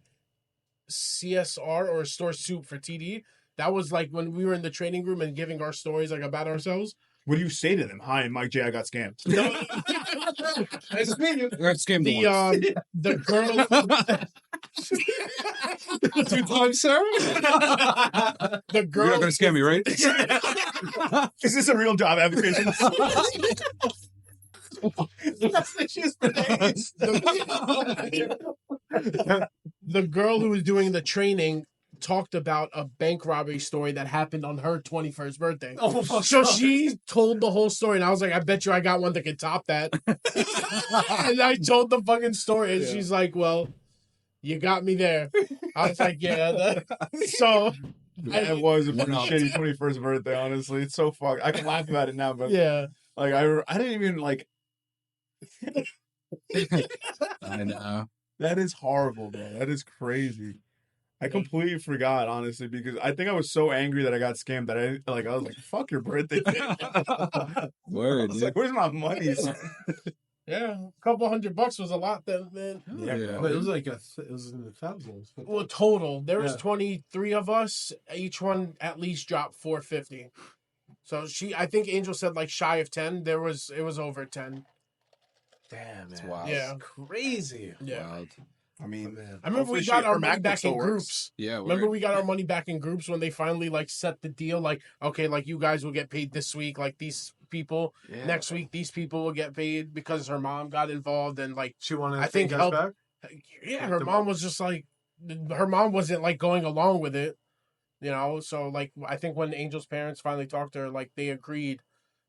CSR or store soup for TD. That was like when we were in the training room and giving our stories like about ourselves. What do you say to them? Hi, I'm Mike J. I got scammed. No, It's me. I got scammed once. the girl. 2 times, sir. The You're girl. not gonna scam me, right? Is this a real job application? The girl who was doing the training talked about a bank robbery story that happened on her 21st birthday. Oh, my So God. she told the whole story, and I was like, I bet you I got one that could top that. And I told the fucking story, and she's like, well, you got me there. I was like, yeah. So, It was a pretty shitty 21st birthday, honestly. It's so fucked. I can laugh about it now, but yeah. like I didn't even like. I know. That is horrible, bro. That is crazy. I completely forgot, honestly, because I think I was so angry that I got scammed that I was like, "Fuck your birthday." I Word, was dude. like, "Where's my money?" Yeah. A couple $100 was a lot then, man. Yeah. But it was like it was in the thousands. Well, total. There was Yeah. 23 of us. Each one at least dropped $450. So I think Angel said like shy of 10. It was over 10. Damn, It's man. wild. Yeah. Crazy. Yeah. Wild. I mean, Man. I remember hopefully we got our her money MacBook back still in works. groups. Yeah. Remember word. we got our money back in groups when they finally like set the deal, like, okay, like you guys will get paid this week, like these people Yeah. next week, these people will get paid because her mom got involved and like She wanted to I think take us help- back. yeah, her mom was just like her mom wasn't like going along with it, you know. So like I think when Angel's parents finally talked to her, like they agreed,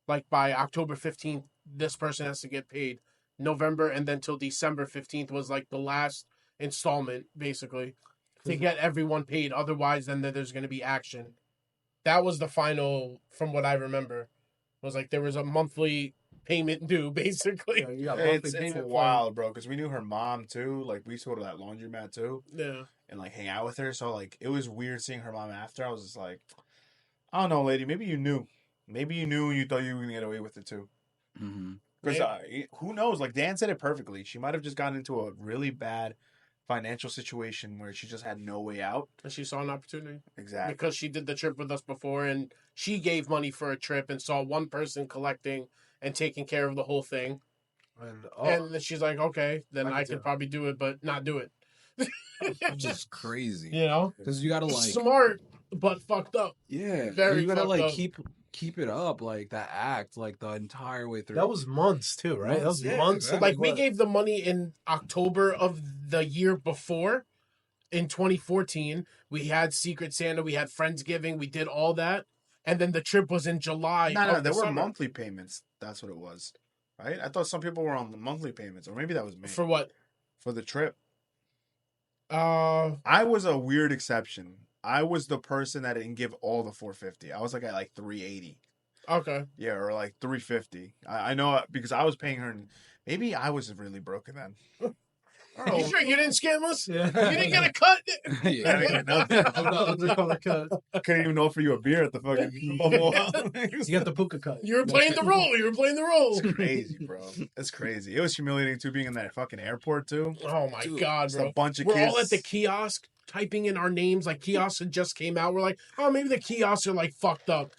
like by October 15th, this person has to get paid. November and then till December 15th was like the last installment, basically, to get everyone paid. Otherwise, then there's going to be action. That was the final, from what I remember. It was like there was a monthly payment due, basically. Yeah, you got It's monthly payment. wild, bro. Because we knew her mom too. Like we used to go to that laundromat too, Yeah. and like hang out with her. So like it was weird seeing her mom after. I was just like, I don't know, lady. Maybe you knew. Maybe you knew and you thought you were gonna get away with it too. Mm-hmm. Because who knows? Like Dan said it perfectly. She might have just gotten into a really bad financial situation where she just had no way out. And she saw an opportunity. Exactly. Because she did the trip with us before and she gave money for a trip and saw one person collecting and taking care of the whole thing. And, And then she's like, okay, then I I could do could it. probably do it, but not do it. Which is crazy. You know? Because you gotta like, Smart, but fucked up. yeah, Very you gotta fucked like up. keep it up, like that act, like the entire way through. that was months too, right? That was Months, yeah, months. exactly. Like we gave the money in October of the year before, in 2014. We had Secret Santa, we had Friendsgiving, we did all that, and then the trip was in July. No, of there the were summer. monthly payments. That's what it was, right? I thought some people were on the monthly payments, or maybe that was me For what? for the trip. Uh, I was a weird exception. I was the person that didn't give all the 450. I was like at like 380. okay. Yeah, or like 350. I know because I was paying her. Maybe I was really broken then. You sure you didn't scam us? Yeah. You didn't get a cut? I didn't get nothing. Undercover cut. I couldn't even offer you a beer at the fucking bubble. You got the puka cut. You were playing the role. You were playing the role. It's crazy, bro. It's crazy. It was humiliating too, being in that fucking airport too. Oh my God, Just bro. a bunch of We're kids. all at the kiosk typing in our names. Like kiosks had just came out. We're like, oh, maybe the kiosks are like fucked up.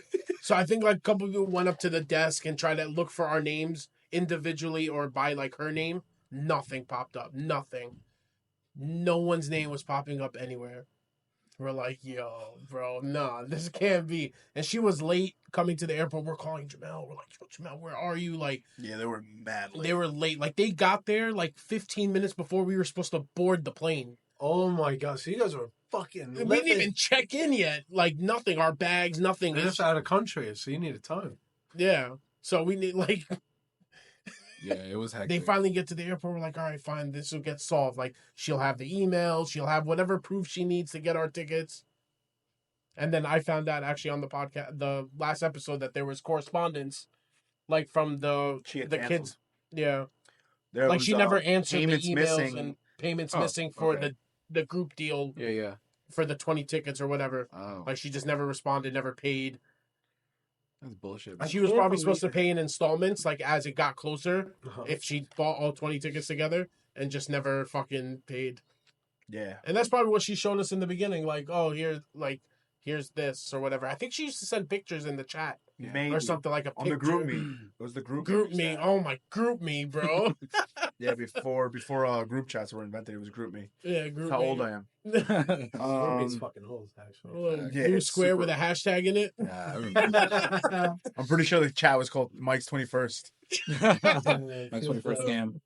So I think like a couple of people went up to the desk and tried to look for our names individually or by like her name. Nothing popped up. Nothing. No one's name was popping up anywhere. We're like, yo, bro, nah, this can't be. And she was late coming to the airport. We're calling Jamel. We're like, yo, Jamel, where are you? Like, Yeah, they were mad. they were late. Like, they got there like 15 minutes before we were supposed to board the plane. Oh my god! So you guys were fucking. We didn't even check in yet. Like, nothing. Our bags, nothing. They're just out of country, so you needed time. Yeah. So we need, like, Yeah, it was hectic. they finally get to the airport. We're like, all right, fine. This will get solved. Like, she'll have the email. She'll have whatever proof she needs to get our tickets. And then I found out actually on the podcast, the last episode, that there was correspondence, like from the kids. Yeah. There Like was, she never answered the payments emails missing. and payments Oh, missing for okay. the group deal Yeah. for the 20 tickets or whatever. Oh, Like she just never responded, never paid. that's bullshit. And she was can't probably supposed to believe pay in installments, like as it got closer, Uh-huh. if she bought all 20 tickets together and just never fucking paid. Yeah. And that's probably what she showed us in the beginning. Like, oh, here's this or whatever. I think she used to send pictures in the chat Maybe. or something like a On picture. the group meet. It was the group Group meet. me. Oh my group me, bro. Yeah, before group chats were invented, it was group me. Yeah, group That's how me. old I am. Group meets fucking holes, actually. Yeah, Blue it's square super- with a hashtag in it. Yeah, I remember. I'm pretty sure the chat was called Mike's 21st. My 21st scam.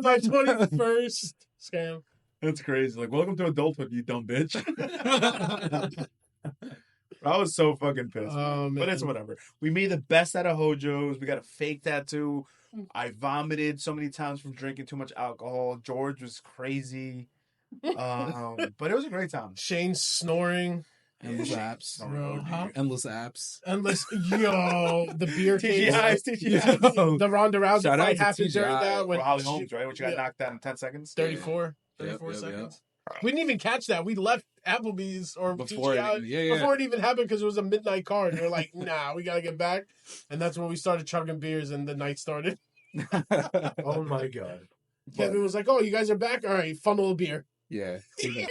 My 21st scam. That's crazy. Like, welcome to adulthood, you dumb bitch. I was so fucking pissed. Oh, But it's man. whatever. We made the best out of Hojo's. We got a fake tattoo. I vomited so many times from drinking too much alcohol. George was crazy. But it was a great time. Shane snoring. Endless apps. Bro, huh? Endless apps. Endless. Yo, the beer case. TGI. The Ronda Rousey Shout out fight to happened during TGI. that. When Holly she- Holmes, right? When she got yeah. knocked out in 10 seconds. 34 Yep, seconds. We didn't even catch that. We left Applebee's or Before it- TGI yeah. before it even happened because it was a midnight card. We were like, nah, we got to get back. And that's when we started chugging beers and the night started. Oh my god. Kevin was like, oh, you guys are back? All right, funnel of beer. Yeah.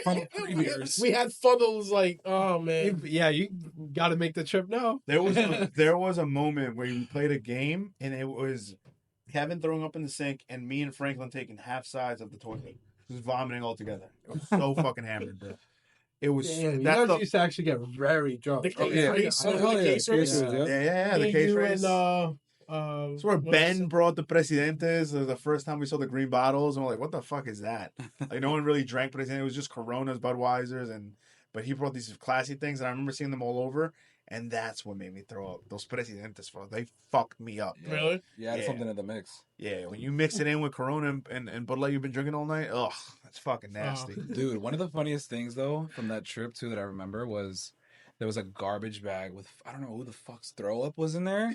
Funnel 3 beers. We had funnels like, oh, man. Yeah, you got to make the trip now. There was a moment where we played a game and it was Kevin throwing up in the sink and me and Franklin taking half sides of the toilet, just vomiting all together. It was so fucking hammered, bro. It was Damn, you that's guys the used to actually get very drunk. The Oh, yeah. case, Oh, the hell yeah. case race. Cases, yeah. yeah the Me, case you, race. and, That's where Ben brought the Presidentes. It was the first time we saw the green bottles, and we're like, "What the fuck is that?" Like, no one really drank Presidente. It was just Coronas, Budweisers, but he brought these classy things, and I remember seeing them all over, and that's what made me throw up. Those Presidentes, bro, they fucked me up. Yeah. Really? You added Yeah. something to the mix. Yeah, when you mix it in with Corona and Bud Light you've been drinking all night, ugh, that's fucking nasty. Dude, one of the funniest things, though, from that trip, too, that I remember was there was a garbage bag with, I don't know who the fuck's throw up was in there.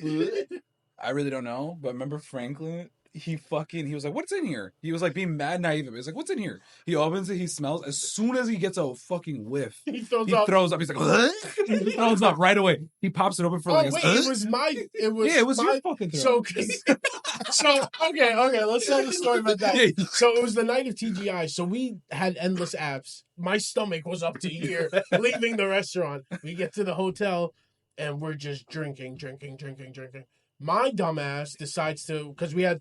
I really don't know, but remember Franklin? He was like, what's in here? He was like being mad naive. He was like, what's in here? He opens it, he smells. As soon as he gets a fucking whiff, He throws he up. throws up. He's like, "Huh?" He throws up right away. He pops it open for Oh, like wait, "Huh?" it was my. It was Yeah, it was my, your fucking throw. So, 'cause- so okay, let's tell the story about that. Yeah. So it was the night of TGI. So we had endless apps. My stomach was up to here. Leaving the restaurant, we get to the hotel, and we're just drinking. My dumbass decides to, because we had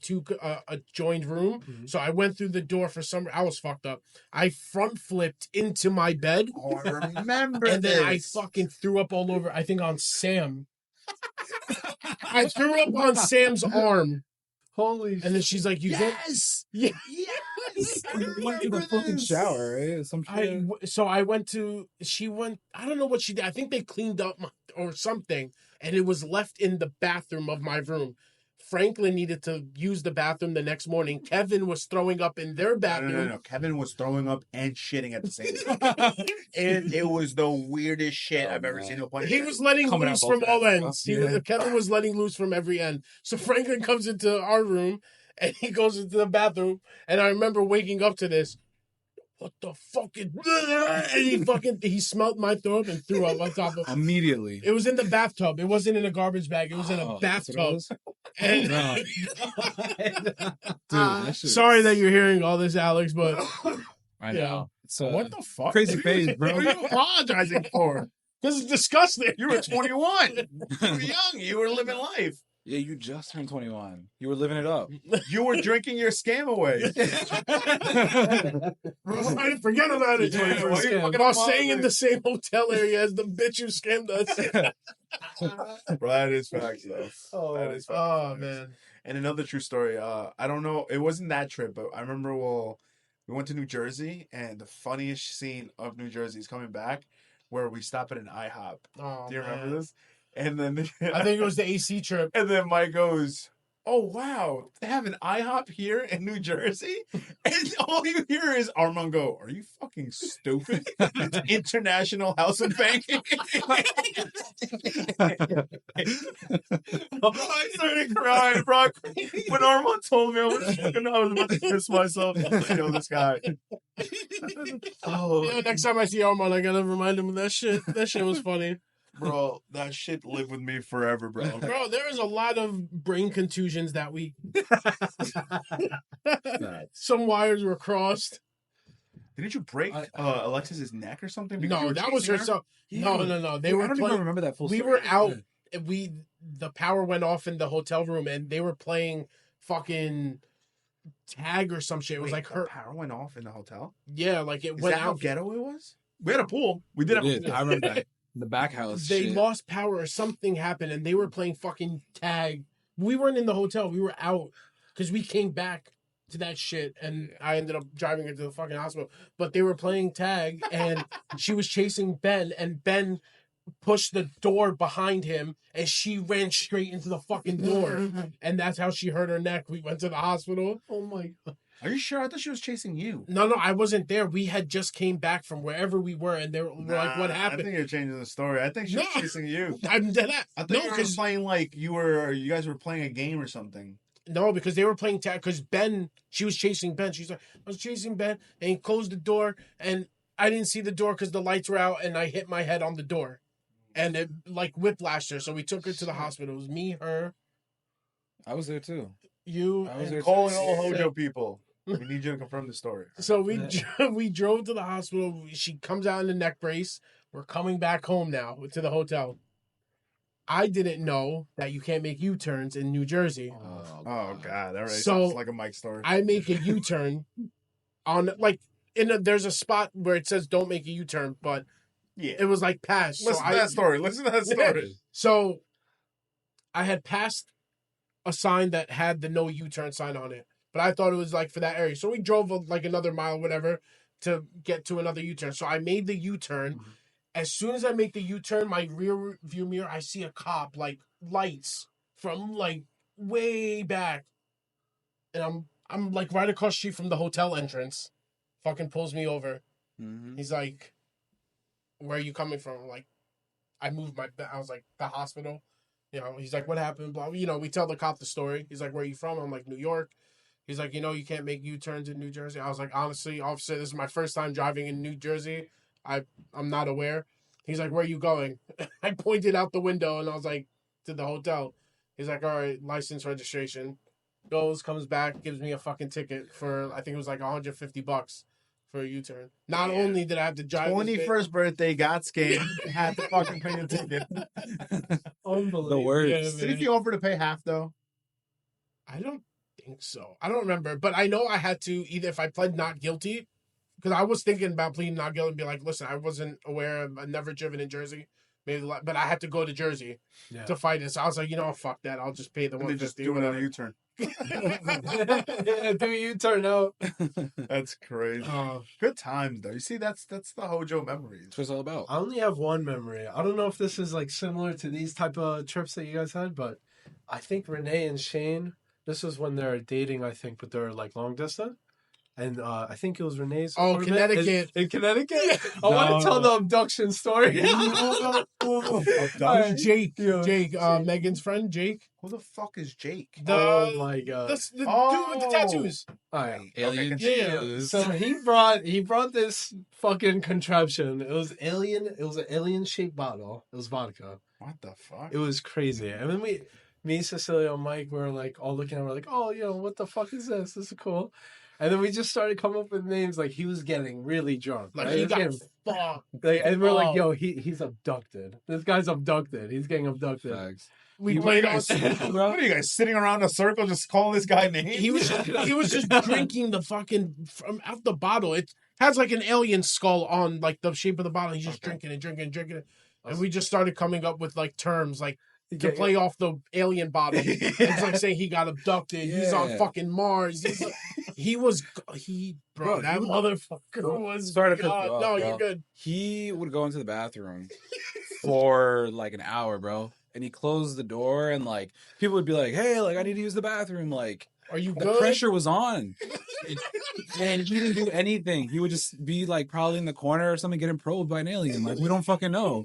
a joined room. Mhm. So I went through the door for some. I was fucked up. I front flipped into my bed, Oh, I remember and then I this. fucking threw up all over. I think on Sam. I threw up on Sam's arm. Holy And then she's like, "You did?" Yes. Yeah. Went to the fucking shower, right? Some shit. So I went to. She went. I don't know what she did. I think they cleaned up or something, and it was left in the bathroom of my room. Franklin needed to use the bathroom the next morning. Kevin was throwing up in their bathroom. No. Kevin was throwing up and shitting at the same time. And it was the weirdest shit I've ever seen. He was letting Coming loose out from both all ends. ends. Kevin was letting loose from every end. So Franklin comes into our room and he goes into the bathroom. And I remember waking up to this. What the fuck is... And he smelled my throw up and threw up on top of... Immediately. It was in the bathtub. It wasn't in a garbage bag. It was in a bathtub. And... Dude, sorry that you're hearing all this, Alex, but... I know. So, what the fuck? Crazy phase, bro. What are you apologizing for? This is disgusting. You were 21. You were young. You were living life. Yeah, you just turned 21. You were living it up. You were drinking your scam away. I didn't forget about it. Yeah, I was staying in the same hotel area as the bitch who scammed us. Bro, that is facts, though. Oh, that is facts. Oh, man. And another true story. I don't know. It wasn't that trip, but I remember we went to New Jersey, and the funniest scene of New Jersey is coming back, where we stop at an IHOP. Oh, Do you remember man. this? And then I think it was the AC trip. And then Mike goes, "Oh wow, they have an IHOP here in New Jersey," and all you hear is Armand go, "Are you fucking stupid? It's International House of Banking." I started crying, bro. When Armand told me, I was about to piss myself. I was like, yo, this guy. Oh, Yeah, next time I see Armand, I gotta remind him of that shit. That shit was funny. bro, that shit lived with me forever, bro. Bro, there is a lot of brain contusions that week. Some wires were crossed. Didn't you break Alexis's neck or something? Because you No, were that was chasing her. her? No. They Dude, were I don't even playing. remember that full We story. were out. The power went off in the hotel room, and they were playing fucking tag or some shit. It was Wait, like the her. power went off in the hotel. Yeah, like it Is went that how out. ghetto it was? We had a pool. We did have a pool. I remember that. The back house. They shit. lost power or something happened, and they were playing fucking tag. We weren't in the hotel. We were out because we came back to that shit, and I ended up driving her to the fucking hospital. But they were playing tag, and she was chasing Ben, and Ben pushed the door behind him, and she ran straight into the fucking door, and that's how she hurt her neck. We went to the hospital. Oh my god! Are you sure? I thought she was chasing you. No, I wasn't there. We had just came back from wherever we were, and they were like, "What I happened?" think you're changing the story. I think she was No. chasing you. I'm dead. I thought No, you were because playing like you guys were playing a game or something. no, because they were playing tag. Because Ben, she was chasing Ben. She's like, I was chasing Ben, and he closed the door, and I didn't see the door because the lights were out, and I hit my head on the door, and it like whiplashed her. So we took her to the hospital. It was me, her, I was there too. you, I was and there Call too. all Hojo people. We need you to confirm the story. So we drove to the hospital. She comes out in the neck brace. We're coming back home now to the hotel. I didn't know that you can't make U-turns in New Jersey. Oh God! All right, So- it's like a Mike story. I make a U-turn on like there's a spot where it says don't make a U-turn, but Yeah. it was like passed. Listen to that story. Listen to that story. So I had passed a sign that had the no U-turn sign on it, but I thought it was like for that area. So we drove like another mile, whatever, to get to another U-turn. So I made the U-turn. As soon as I make the U-turn, my rear view mirror, I see a cop like lights from like way back, and I'm like right across the street from the hotel entrance. Fucking pulls me over. Mm-hmm. He's like, "Where are you coming from?" I'm like, I moved my. I was like, the hospital. You know, he's like, "What happened?" Blah. You know, we tell the cop the story. He's like, "Where are you from?" I'm like, "New York." He's like, "You can't make U-turns in New Jersey." I was like, "Honestly, officer, this is my first time driving in New Jersey. I'm not aware." He's like, "Where are you going?" I pointed out the window and I was like, "To the hotel." He's like, "All right, license, registration." Goes, comes back, gives me a fucking ticket for, I think it was like $150 for a U-turn. Not only did I have to drive this bit- 21st birthday, got scammed, had to fucking pay the ticket. Unbelievable. The worst. Yeah, Didn't man. you offer to pay half though? I don't think so. I don't remember, but I know I had to either if I pled not guilty, because I was thinking about pleading not guilty and be like, listen, I wasn't aware, I've never driven in Jersey. maybe, but I had to go to Jersey to fight it. So I was like, fuck that. I'll just pay the And they just 150. do Whatever. another U-turn. Do you turn out? That's crazy. Good times though. You see, that's the Hojo memories. That's what it's all about. I only have one memory. I don't know if this is like similar to these type of trips that you guys had, but I think Renee and Shane, this was when they're dating, I think, but they're like long distance. And I think it was Renee's apartment. Connecticut. In Connecticut? I want to tell the abduction story. Abduction? Jake, Jake. Megan's friend, Jake. Who the fuck is Jake? Oh my god. The dude with the tattoos. All right. Alien Yeah. Jews. So he brought this fucking contraption. It was an alien shaped bottle. It was vodka. What the fuck? It was crazy. And then me, Cecilia, and Mike were like all looking at it, we're like, oh, what the fuck is this? This is cool. And then we just started coming up with names. Like he was getting really drunk. Like right? he got fucked. And we're like, yo, he's abducted. This guy's abducted. He's getting abducted. Facts. We played on. What are you guys sitting around in a circle just calling this guy names? He was just drinking the fucking from out the bottle. It has like an alien skull on like the shape of the bottle. He's just drinking it, and we just started coming up with like terms like to play off the alien bottle. It's like saying he got abducted. He's on fucking Mars. Bro, that motherfucker was. Started to God. piss me off, No, bro. you're good. He would go into the bathroom for like an hour, bro. And he closed the door and like people would be like, hey, like I need to use the bathroom. Like, Are you the good? pressure was on. And he didn't do anything. He would just be like probably in the corner or something getting probed by an alien. Like we don't fucking know.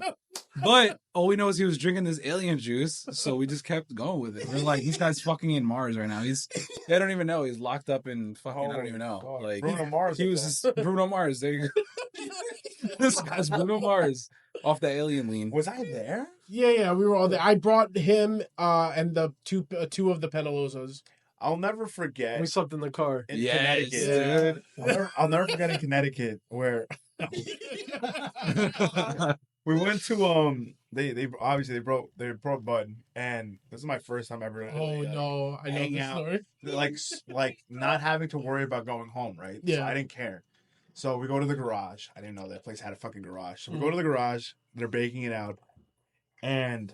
But all we know is he was drinking this alien juice, so we just kept going with it. We're like, this guy's fucking in Mars right now. I don't even know. He's locked up in fucking, I don't even know. God. Like Bruno Mars. he was just Bruno Mars. There you go. This guy's Bruno Mars off the alien lean. Was I there? Yeah, we were all there. I brought him and the two of the Penalosas. I'll never forget. We slept in the car. In Yes, Connecticut. dude. I'll never forget in Connecticut where we went to they obviously they broke Bud, and this is my first time ever. Oh no, I know hang the out. story. like not having to worry about going home, right? Yeah. So I didn't care. So we go to the garage. I didn't know that place had a fucking garage. So we go to the garage. They're baking it out, and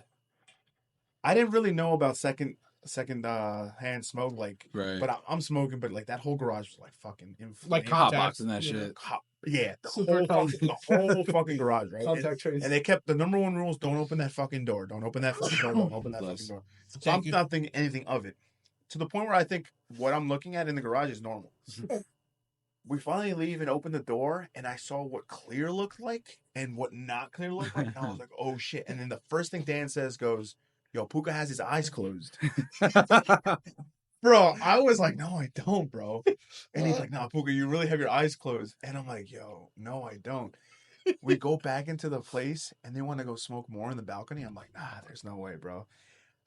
I didn't really know about second hand smoke, like, Right. but I'm smoking, but like that whole garage was like fucking inflamed. Like Hot contact. boxing that shit. The Super whole fucking garage, right? Contact trace. And they kept the number one rules: don't open that fucking door. Don't open that fucking door. Don't open that fucking door. So I'm not thinking anything of it, to the point where I think what I'm looking at in the garage is normal. We finally leave and open the door, and I saw what clear looked like and what not clear looked like. And I was like, oh shit. And then the first thing Dan says goes, yo, Puka has his eyes closed. Bro, I was like, no, I don't, bro. And he's like, no, Puka, you really have your eyes closed. And I'm like, yo, no, I don't. We go back into the place, and they want to go smoke more in the balcony. I'm like, nah, there's no way, bro.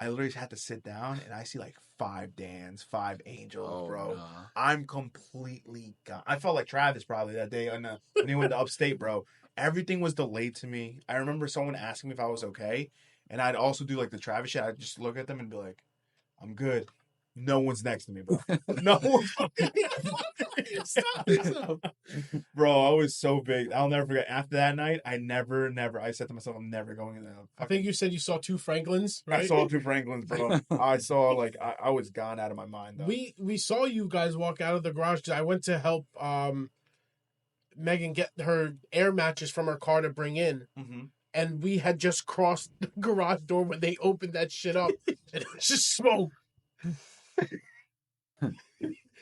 I literally had to sit down, and I see like 5 Dans, 5 Angels, bro. No. I'm completely gone. I felt like Travis probably that day when he went to upstate, bro. Everything was delayed to me. I remember someone asking me if I was okay, and I'd also do like the Travis shit. I'd just look at them and be like, I'm good. No one's next to me, bro. No one's Bro, I was so big. I'll never forget. After that night, I said to myself, I'm never going in there. I think you said you saw 2 Franklins, right? I saw 2 Franklins, bro. I saw I was gone out of my mind, though. We saw you guys walk out of the garage because I went to help Megan get her air mattress from her car to bring in. Mm-hmm. And we had just crossed the garage door when they opened that shit up. And it was just smoke.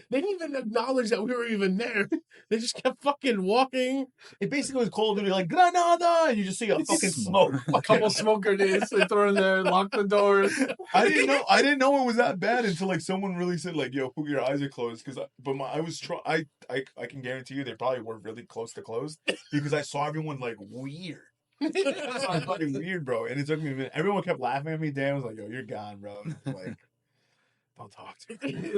They didn't even acknowledge that we were even there. They just kept fucking walking. It basically was Call of Duty, like, Granada! And you just see a fucking smoke. A couple smoke grenades they throw in there, lock the doors. I didn't know it was that bad until like someone really said like, "Yo, Puka, your eyes are closed." Because I can guarantee you they probably were really close to closed because I saw everyone like weird. I saw fucking weird, bro. And it took me a minute. Everyone kept laughing at me. Dan was like, "Yo, you're gone, bro." Like, don't talk to me.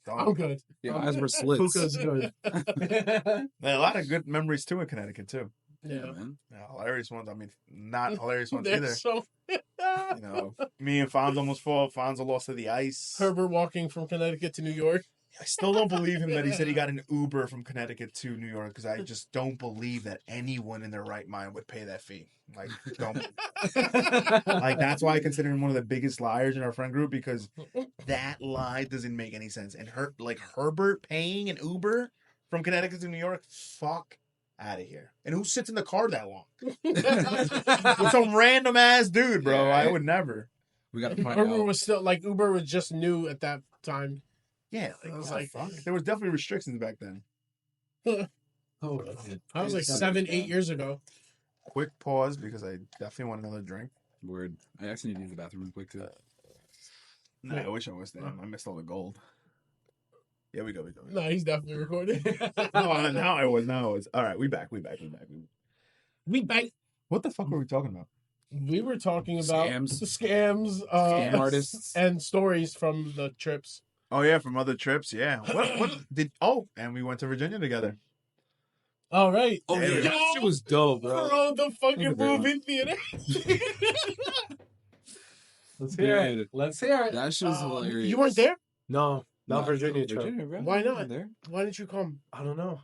I'm good. Your eyes were slits. Puka's good. A lot of good memories too in Connecticut too. Yeah. Man. Yeah, hilarious ones. I mean, not hilarious ones either. There's so You know, me and Fonz almost fought. Fonz lost to the ice. Herbert walking from Connecticut to New York. I still don't believe him that he said he got an Uber from Connecticut to New York because I just don't believe that anyone in their right mind would pay that fee. Like, don't. Like, that's why I consider him one of the biggest liars in our friend group because that lie doesn't make any sense. And Herbert paying an Uber from Connecticut to New York, fuck out of here. And who sits in the car that long? With some random ass dude, bro. Yeah. I would never. We got to find Uber out. was still like Uber was just new at that time. Yeah, I was what the like- fuck? There was definitely restrictions back then. Oh, I was like 7-8 years ago. Quick pause because I definitely want another drink. Word. I actually need to use the bathroom real quick too. No, I wish I was there. I missed all the gold. Yeah, we go. No, he's definitely recording. No, now I was. All right, we back. We back. What the fuck were we talking about? We were talking about Scams. the scams, Scam artists. and stories from the trips. Oh yeah, from other trips. Yeah. What did? Oh, and we went to Virginia together. All right. Oh yeah, that shit was dope, bro. Bro, the fucking That was a great movie theater. let's hear it. Dude. Let's hear it. That shit was hilarious. You weren't there? No, not Virginia trip. bro. Why You not? weren't there? Why didn't you come? I don't know.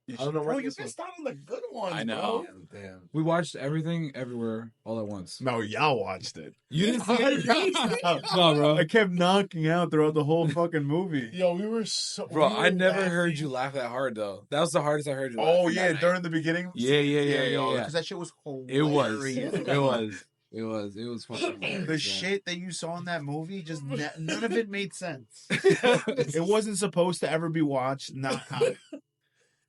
You I don't know bro, what you this was. missed out on the good ones. I know. Bro. Damn. We watched everything, everywhere, all at once. No, y'all watched it. You didn't see it? no, No, bro. I kept knocking out throughout the whole fucking movie. Yo, we were so. Bro, we I were never laughing. heard you laugh that hard though. That was the hardest I heard you laugh. Oh that yeah, night. during the beginning. Yeah. Because that shit was It was. hilarious. It was fucking hilarious, The yeah. shit that you saw in that movie, just none of it made sense. It wasn't supposed to ever be watched. Not how.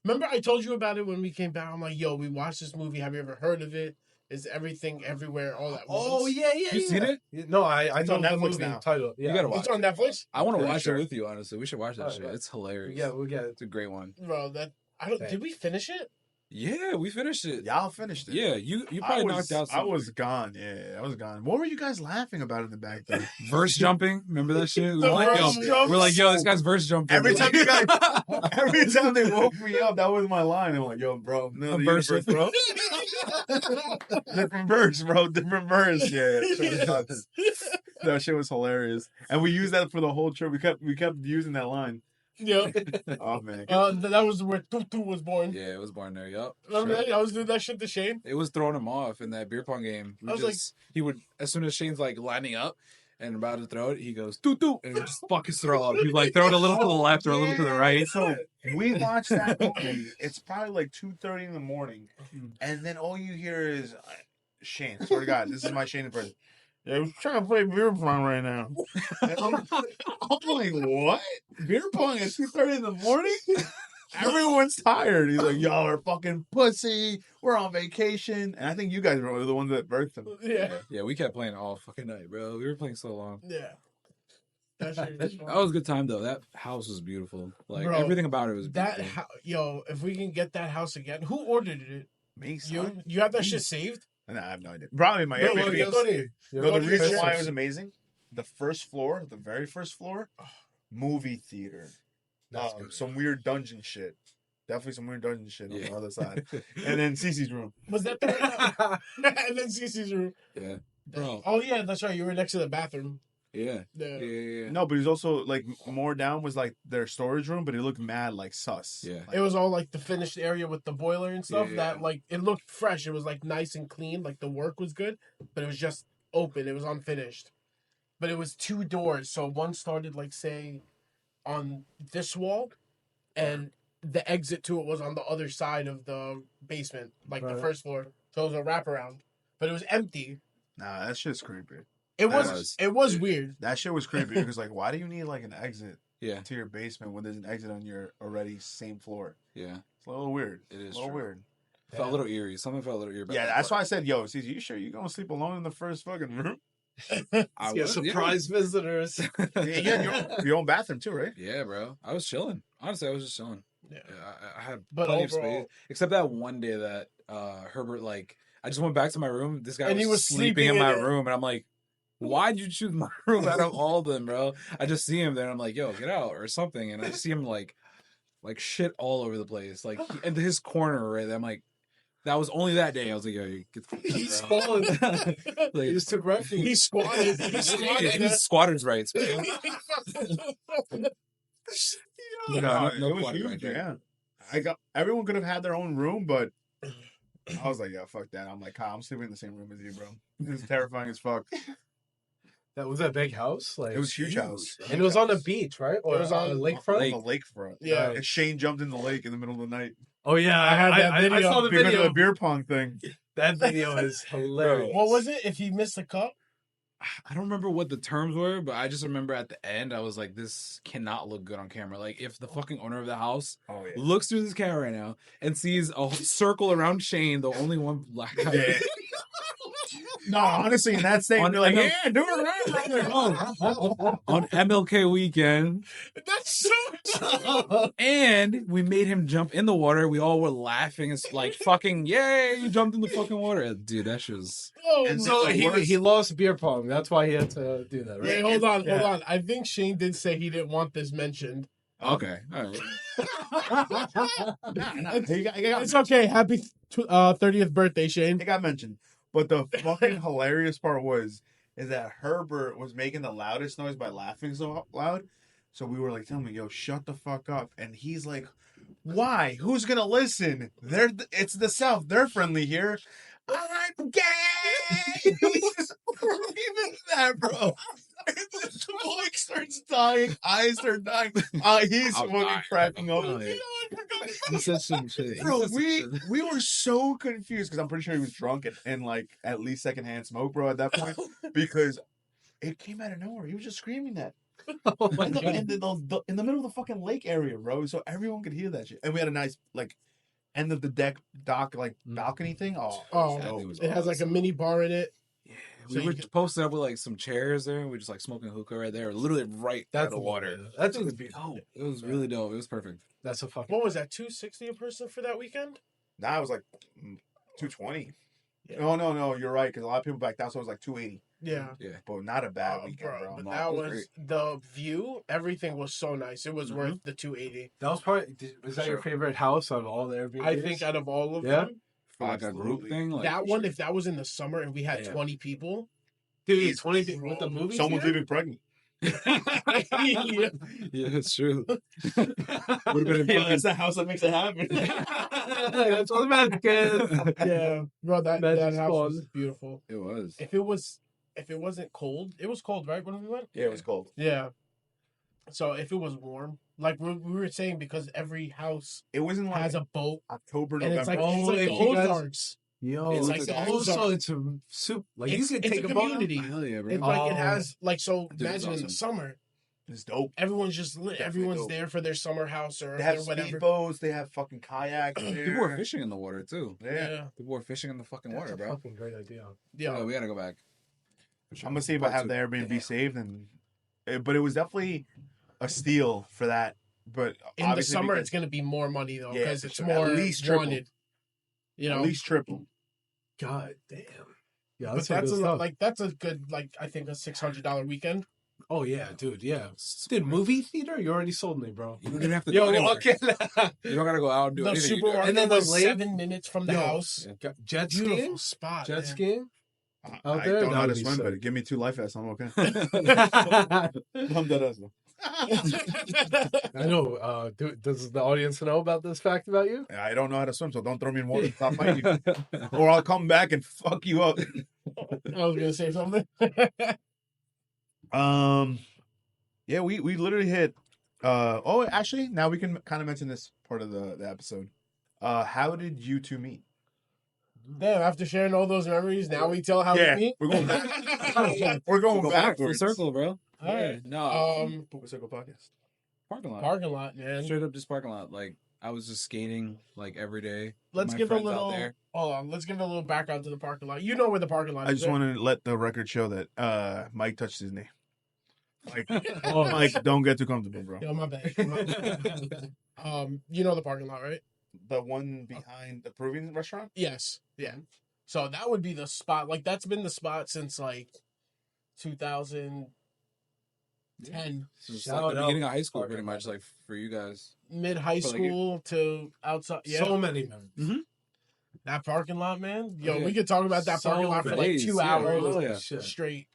Remember, I told you about it when we came back. I'm like, yo, we watched this movie. Have you ever heard of it? Is everything everywhere all at once? Oh yeah. You seen it? No, I It's know on the Netflix movie now. title. Yeah. You gotta watch It's on Netflix, I want to Pretty watch sure. it with you, honestly. We should watch that Alright, shit. right. It's hilarious. Yeah, we'll get it. It's a great one. bro. That I don't. Did we finish it? Yeah, we finished it. Y'all finished it. Yeah, you probably knocked out I some was gone. Yeah, I was gone. What were you guys laughing about in the back there? verse jumping. Remember that shit? The verse jump. We're like, yo, this guy's verse jumping. Every time you guys, every time they woke me up, that was my line. I'm like, yo, bro, no, the Verse. universe, bro. Different verse, bro. Different verse. Yeah, that shit was nuts. That shit was hilarious, and we used that for the whole trip. We kept using that line. Yeah. Oh man, That was where Tutu was born. Yeah, it was born there. Yup. Remember that? I was doing that shit to Shane. It was throwing him off in that beer pong game. I was like- He would, as soon as Shane's like lining up and about to throw it, he goes, doo doo, and it would just fuck his throw up. He'd like throw it a little to the left or a little to the right. So we watched that movie. It's probably like 2:30 in the morning, and then all you hear is Shane. Swear to God, this is my Shane impression. Yeah, I was trying to play beer pong right now. And I'm like, what? Beer pong at 2:30 in the morning? Everyone's tired. He's like, y'all are fucking pussy. We're on vacation. And I think you guys were the ones that birthed him. Yeah. Yeah, we kept playing all fucking night, bro. We were playing so long. Yeah. That shit was fun. That was a good time though. That house was beautiful. Like Bro, everything about it was That beautiful. yo, if we can get that house again, who ordered it? Me, son? You have that shit saved? Nah, I have no idea. Probably my No, Airbnb. well, Tony, No, the reason why it Christmas. was amazing, the first floor, the very first floor, movie theater. That's good. Some weird dungeon shit. Definitely some weird dungeon shit on Yeah. the other side. And then Cece's room. Was that the and then Cece's room? Yeah. Bro. Oh yeah, that's right. You were next to the bathroom. Yeah. Yeah. Yeah. No, but he's also like more down was like their storage room, but it looked mad like sus. Yeah. It was all like the finished area with the boiler and stuff. Yeah. That like it looked fresh. It was like nice and clean. Like the work was good, but it was just open. It was unfinished. But it was 2 doors. So one started like say on this wall, and the exit to it was on the other side of the basement, like the Right. first floor. So it was a wraparound, but it was empty. Nah, that shit's creepy. It That was was- it was weird. That shit was creepy because like, why do you need like an exit Yeah. to your basement when there's an exit on your already same floor? Yeah. It's a little weird. It is a little true. weird. Felt a little eerie. Something felt a little eerie. About Yeah, that that's why part. I said, yo, Cece, you sure you gonna sleep alone in the first fucking room? I Yeah, was- surprise visitors. Yeah, you had your own bathroom too, right? Yeah, bro. I was chilling. Honestly, I was just chilling. Yeah. I had But plenty of overall- space. Except that one day that Herbert, like, I just went back to my room. This guy And he was sleeping in sleeping my in it. room. And I'm like, why'd you choose my room out of all of them, bro? I just see him there. And I'm like, yo, get out or something. And I see him, like shit all over the place. Like, in his corner right there. I'm like, that was only that day. I was like, yo, you get the fuck out, He's bro. fallen. Like, He just took refuge. He squatted. He yeah, squatted. he's squatter's rights, man. No, no it was quality huge, right there. yeah. Everyone could have had their own room, but I was like, yeah, fuck that. I'm like, Kyle, I'm sleeping in the same room as you, bro. This is terrifying as fuck. That was a big house. Like It was a huge house. and it was on the beach, right? Or It was on a On lakefront. the lakefront. Yeah. And Shane jumped in the lake in the middle of the night. Oh yeah, I had that I video. saw the Because of video. the beer pong thing. That video is hilarious. What was it? If he missed the cup? I don't remember what the terms were, but I just remember at the end, I was like, this cannot look good on camera. Like, if the fucking owner of the house Oh, yeah. looks through this camera right now and sees a circle around Shane, the only one black guy. Yeah. No, honestly, in that state, they're like, yeah, do it right, brother. On MLK weekend. That's so And we made him jump in the water. We all were laughing. It's like, fucking, yay, you jumped in the fucking water. Dude, that shit was... Oh, And So the he worst- lost beer pong. That's why he had to do that, Wait, right? hold on. Yeah. I think Shane did say he didn't want this mentioned. Okay, all right. It's okay. Happy 30th birthday, Shane. It got mentioned. But the fucking hilarious part is that Herbert was making the loudest noise by laughing so loud. So we were like, telling him, yo, shut the fuck up. And he's like, why? Who's going to listen? It's the South. They're friendly here. I'm gay! He was just screaming that, bro. And this boy starts dying. I start dying. He's I'm fucking dying. cracking up. Oh, yeah. He said some shit. Bro, we were so confused because I'm pretty sure he was drunk and like at least secondhand smoke, bro, at that point because it came out of nowhere. He was just screaming that Oh my in the, God. in, the, in the middle of the fucking lake area, bro. So everyone could hear that shit, and we had a nice like end of the dock like balcony thing. Oh, That thing was it has like a mini bar in it. We So were you can- posted up with like some chairs there. We just like smoking hookah right there, literally right by That's the water. That's gonna be dope. It was really dope. It was perfect. That's a fucking. What was that? $260 a person for that weekend? Now it was like 220. Yeah. No, you're right because a lot of people back down, so it was like 280. Yeah. Yeah. But not a bad weekend, Bro, bro. but No, that it was was great. the view. Everything was so nice. It was Mhm. worth the 280. That was probably. Was that your Sure. favorite house out of all the Airbnbs? I think out of all of Yeah? them, For like a group Absolutely. thing. Like, that one, if that was in the summer and we had Yeah. 20 people, dude, 20 with the movie. Someone's theater? leaving pregnant. yeah. yeah, it's true. Would have been Hey, fucking that's the house that makes it happen. That's all the magic is. Yeah, bro, that Magic house was Spawn. beautiful. It was. If it wasn't cold, it was cold, right, when we went? Yeah, it was cold. Yeah. So if it was warm, like we were saying, because every house It wasn't like has a boat, October, and November. it's like, Oh, the if you guys- Ozarks. Yo, It's like it's the also Ozarks. it's a soup. Like It's- you could it's take a a boat. community. Hell yeah, bro. It's like it Oh. has like so. Dude, it's Imagine in the awesome. summer, It's dope. everyone's just lit. Definitely Everyone's dope. there for their summer house or They have their whatever. speedboats. They have fucking kayaks. People were fishing in the water too. Yeah. Yeah, People were fishing in the fucking That's water, a bro. fucking great idea. yeah. We gotta go back. I'm gonna see if I have the Airbnb saved, but it was definitely a steal for that. But In the obviously summer, because- it's gonna be more money though, Yeah, because for it's sure. more At least triple. wanted. You know, at least triple. God damn. Yeah, but that's some that's good a stuff. like that's a good like I think a $600 weekend. Oh yeah, dude. Yeah, dude. Movie theater. You already sold me, bro. You don't even have to Yo, do anywhere. okay. You don't gotta go out and do The anything. supermarket And then was the lake- 7 minutes from the Yo, house. Jet Beautiful skiing. spot. Jet man. skiing. I Out there, don't know that how to would be swim, sick. but give me 2 life vests. I'm okay. I I'm dead ass. know. Does the audience know about this fact about you? I don't know how to swim, so don't throw me in water. Stop fighting you, or I'll come back and fuck you up. I was gonna say something. Yeah, we literally hit. Actually, now we can kind of mention this part of the episode. How did you two meet? Damn, after sharing all those memories, now we tell how Yeah, we meet. we're going back. We're going Go back full backwards. circle, bro. All right. No, Poker Circle Podcast. parking lot. Parking lot, man. Straight up just parking lot. Like I was just skating like every day. with Let's my give a friends out little. there. Hold on. Let's give a little background to the parking lot. You know where the parking lot I is. just right? want to let the record show that Mike touched his knee. Mike, Oh, Mike, don't get too comfortable, bro. Yo, my bad. My bad. You know the parking lot, right? The one behind the Peruvian restaurant. Yes. Yeah. So that would be the spot. Like that's been the spot since like 2010, So it's Shout like the out beginning of high school, parking pretty much, like for you guys. mid high For, like, your- school to outside. Yeah. so many memories. That parking lot, man. Yo, Yeah. we could talk about that So parking lot for like many. 2 Yeah, hours oh, yeah. Shit. straight.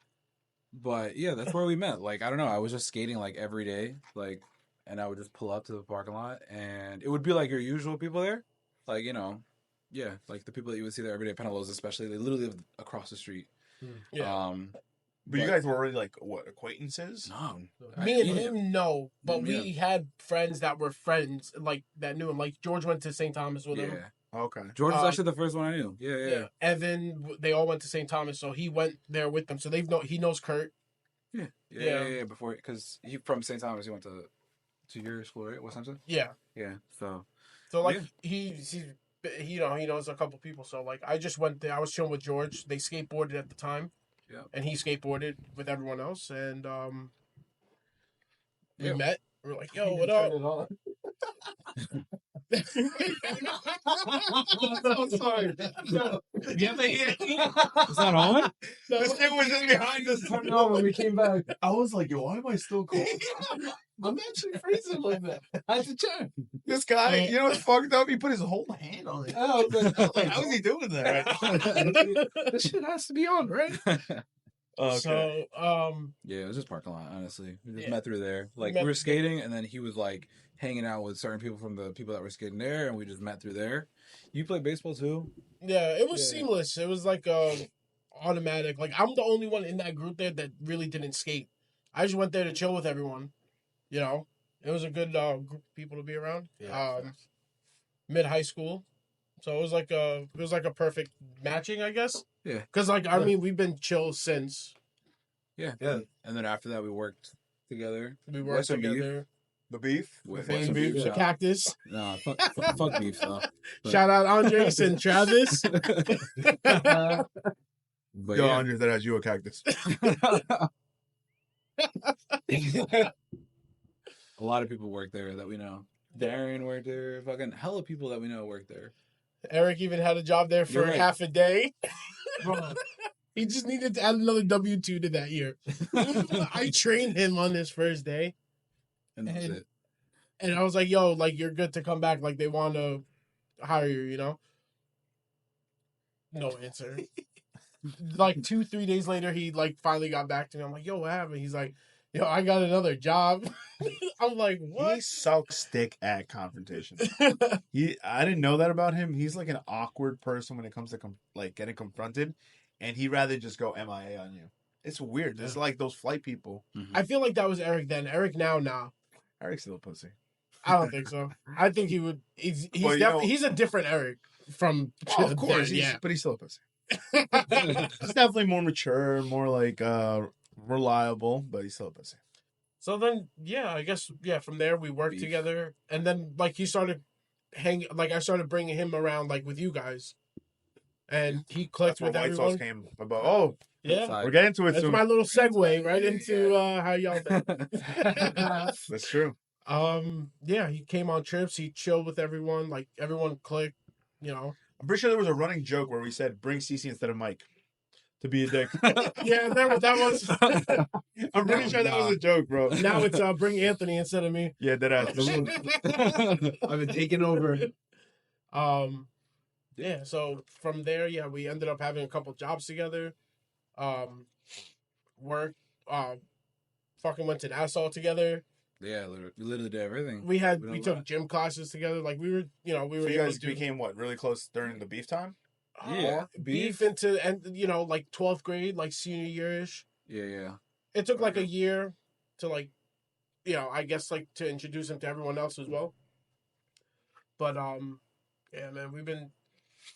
But yeah, that's where we met. Like I don't know, I was just skating like every day, like, and I would just pull up to the parking lot, and it would be like your usual people there, like yeah, like the people that you would see there every day, Penelos especially. They literally live across the street. Yeah. But you guys were already like what, acquaintances? No, Me and him, no. But Yeah. we had friends that were friends, like, that knew him. Like, George went to St. Thomas with him. Okay. George was actually the first one I knew. Yeah. Evan, they all went to St. Thomas, so he went there with them. So he knows Kurt. Yeah. Before, because he from St. Thomas, he went to your school, right? West Hampton. Yeah. So like he knows a couple people. So like I just went there. I was chilling with George. They skateboarded at the time. Yeah. And he skateboarded with everyone else, and we Yeah. met. We're like, "Yo, what up?" I'm sorry. No. yeah, is that on? This thing was just behind us. Turned on when we came back. I was like, yo, why am I still cold? I'm actually freezing like that. I had to check. This guy, you know what's fucked up? He put his whole hand on it. Oh, but How is he doing that? this shit has to be on, right? Okay. So Yeah, it was just parking lot, honestly. We just Yeah. met through there. Like, Met we were through skating, and then he was, like, hanging out with certain people from the people that were skating there, and we just met through there. You play baseball, too? yeah, it was seamless. It was like automatic. Like I'm the only one in that group there that really didn't skate. I just went there to chill with everyone. You know, it was a good group of people to be around. Mid high school, so it was like a perfect matching, I guess. Yeah. Because like I mean, we've been chill since. Yeah. And then after that, we worked together. We worked Western Beef. together. The beef? Western beef? Beef. The Cactus. No, fuck beef, though. But- Shout out Andres and Travis. But Yo, yeah. Andre, that has you a cactus. A lot of people work there that we know. Darren worked there. Fucking hella people that we know work there. Eric even had a job there for You're right. half a day. He just needed to add another W-2 to that year. I trained him on his first day. And that's it. And I was like, yo, like, you're good to come back. Like, they want to hire you, you know? No answer. Like, 2-3 days later, he, like, finally got back to me. I'm like, yo, what happened? He's like, yo, I got another job. I'm like, He what? sucks dick at confrontation. I didn't know that about him. He's like an awkward person when it comes to like getting confronted, and he'd rather just go MIA on you. It's weird. It's like those flight people. I feel like that was Eric then. Eric now. Eric's still a pussy. I don't think so. I think he would. He's Well, you know- he's a different Eric from. Oh, of course, then, but he's still a pussy. He's definitely more mature, more like reliable, but he's still a pussy. So then, yeah, I guess, from there we worked Beef. together, and then like he started I started bringing him around like with you guys, and he clicked That's when with White everyone. Sauce came about. Oh, Yeah, we're getting to it that's soon. my little segue right into how y'all. That's true. Yeah, he came on trips. He chilled with everyone. Like everyone clicked. You know. I'm pretty sure there was a running joke where we said bring Ceci instead of Mike to be a dick. Yeah, that was. I'm pretty sure that was a joke, bro. Now it's bring Anthony instead of me. Yeah, that ass. I've been taking over. Yeah, so from there, we ended up having a couple jobs together. Work, fucking went to Nassau together. Yeah, we literally did everything. We done took that. gym classes together. Like we were So able you guys to do became what, really close during the beef time? Yeah, beef into, and like 12th grade, like senior year-ish. Yeah. It took like a year to like, I guess like to introduce him to everyone else as well. But yeah, man,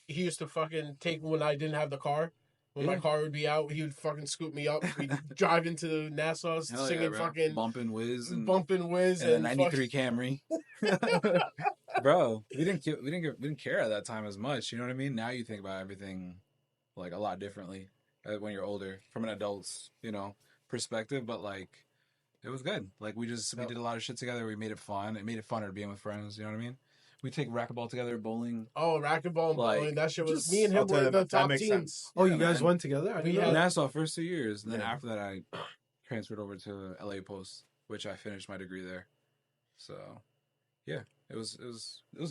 he used to fucking take when I didn't have the car. When my car would be out, he would fucking scoop me up. We'd drive into Nassau, Hell singing bro. fucking bumping whiz and bumping whiz and a and '93 Camry. Bro, we didn't care at that time as much. You know what I mean? Now you think about everything like a lot differently when you're older, from an adult's perspective. But like, it was good. Like we did a lot of shit together. We made it fun. It made it funner being with friends. You know what I mean? We take racquetball together, bowling. Oh, racquetball and Like, bowling. That shit was just- me and him I'll tell were you the that top makes teams. sense. Oh, Yeah, you guys man. went together? I We didn't know had- that. Nassau first 2 years, and then Yeah. after that I transferred over to LA Post, which I finished my degree there. So, yeah, it was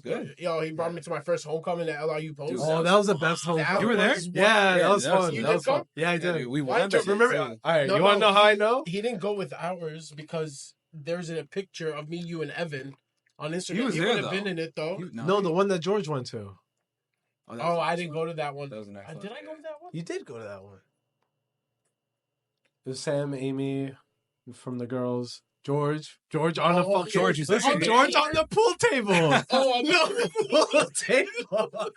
good. Yo, he brought me to my first homecoming at LIU Post. Dude, Oh, that was the best home. That You were there? was Yeah, that was that was- fun. You That did was fun. come? Yeah, I Yeah, did. dude, we Why won don't that you shit, Remember? too. All right, No, you want to no. know how I know? He didn't go with ours because there's a picture of me, you, and Evan on Instagram. He was there, wouldn't though. have been in it though. No, the one that George went to. Oh, I didn't go to that one. That was the next one. Did I go to that one? You did go to that one. It was Sam, Amy, from the girls. George on the fucking... George, you said Listen, George. George on the pool table. Oh, I'm not Pool table.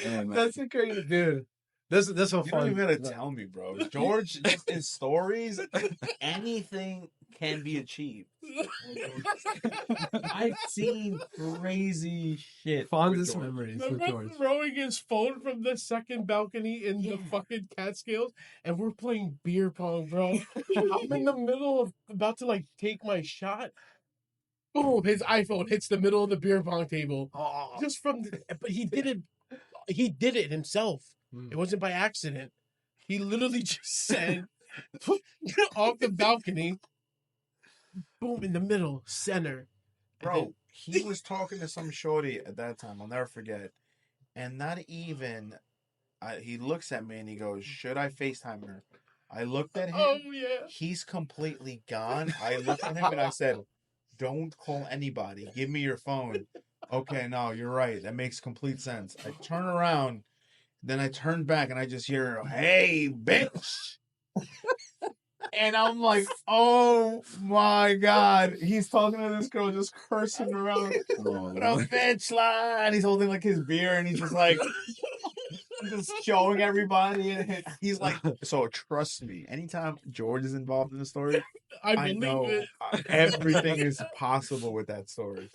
Yeah, man. That's a crazy dude. This is You fun. don't even gotta tell me, bro. George, just in stories, anything can be achieved. I've seen crazy shit. Fondest with George. memories with Remember George. throwing his phone from the second balcony in the fucking Catskills, and we're playing beer pong, bro. I'm in the middle of about to like take my shot. Boom! His iPhone hits the middle of the beer pong table. Oh. Just from, but he did it. He did it himself. It wasn't by accident. He literally just said, off the balcony, boom, in the middle, center. Bro, he was talking to some shorty at that time. I'll never forget. And not even, he looks at me and he goes, "Should I FaceTime her?" I looked at him. Oh, yeah. He's completely gone. I looked at him and I said, "Don't call anybody. Give me your phone." Okay, no, you're right. That makes complete sense. I turn around, then I turn back and I just hear, "Hey, bitch." And I'm like, oh my God. He's talking to this girl just cursing around. What a bitch line. He's holding like his beer and he's just like, just showing everybody. And he's like, so trust me, anytime George is involved in the story, I I believe know it. everything is possible with that story.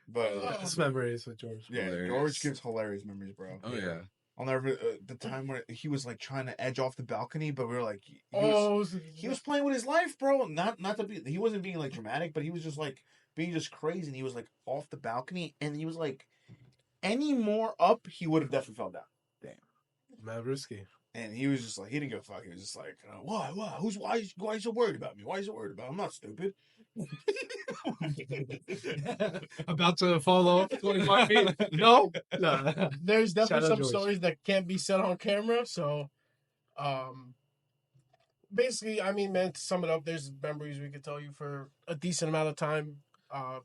But Best memories with George. yeah, Hilarious. George gives hilarious memories, bro. Oh yeah. I'll never the time when he was like trying to edge off the balcony, but we were like, he was playing with his life, bro. Not to be, he wasn't being like dramatic, but he was just like being just crazy. And he was like off the balcony, and he was like, any more up, he would have definitely fell down. Damn, Mad risky. And he was just like, he didn't give a fuck. He was just like, why? Why are you so worried about me? Why are you so worried about me? I'm not stupid. About to fall off 25 feet. No. There's Shout definitely out some George. stories that can't be said on camera. So, basically, I mean, man, to sum it up, there's memories we could tell you for a decent amount of time.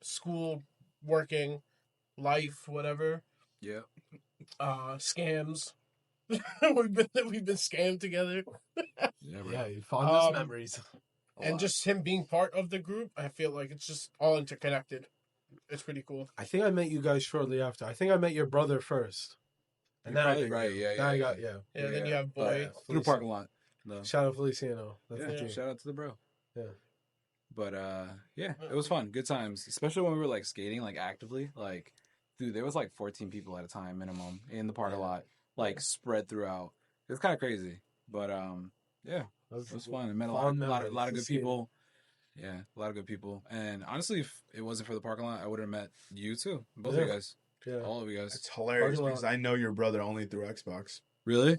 School, working, life, whatever. Yeah. Scams. we've been scammed together. Yeah, bro. Yeah, fondest Um, memories. And just him being part of the group, I feel like it's just all interconnected. It's pretty cool. I think I met you guys shortly after. I think I met your brother first. And You're then I probably met right, you. yeah, Then I yeah, got, Yeah, then you have Oh, Boy. yeah. Through parking lot. No. Shout out Feliciano. That's Yeah, the G. shout out to the bro. Yeah. But yeah, it was fun. Good times. Especially when we were like skating like actively. Like, dude, there was like 14 people at a time minimum in the parking lot, like spread throughout. It was kind of crazy. But yeah, it was fun. I met a lot of good people. Yeah, a lot of good people. And honestly, if it wasn't for the parking lot, I would have met you too. Both of you guys. Yeah. All of you guys. It's hilarious Parking lot. because I know your brother only through Xbox. Really?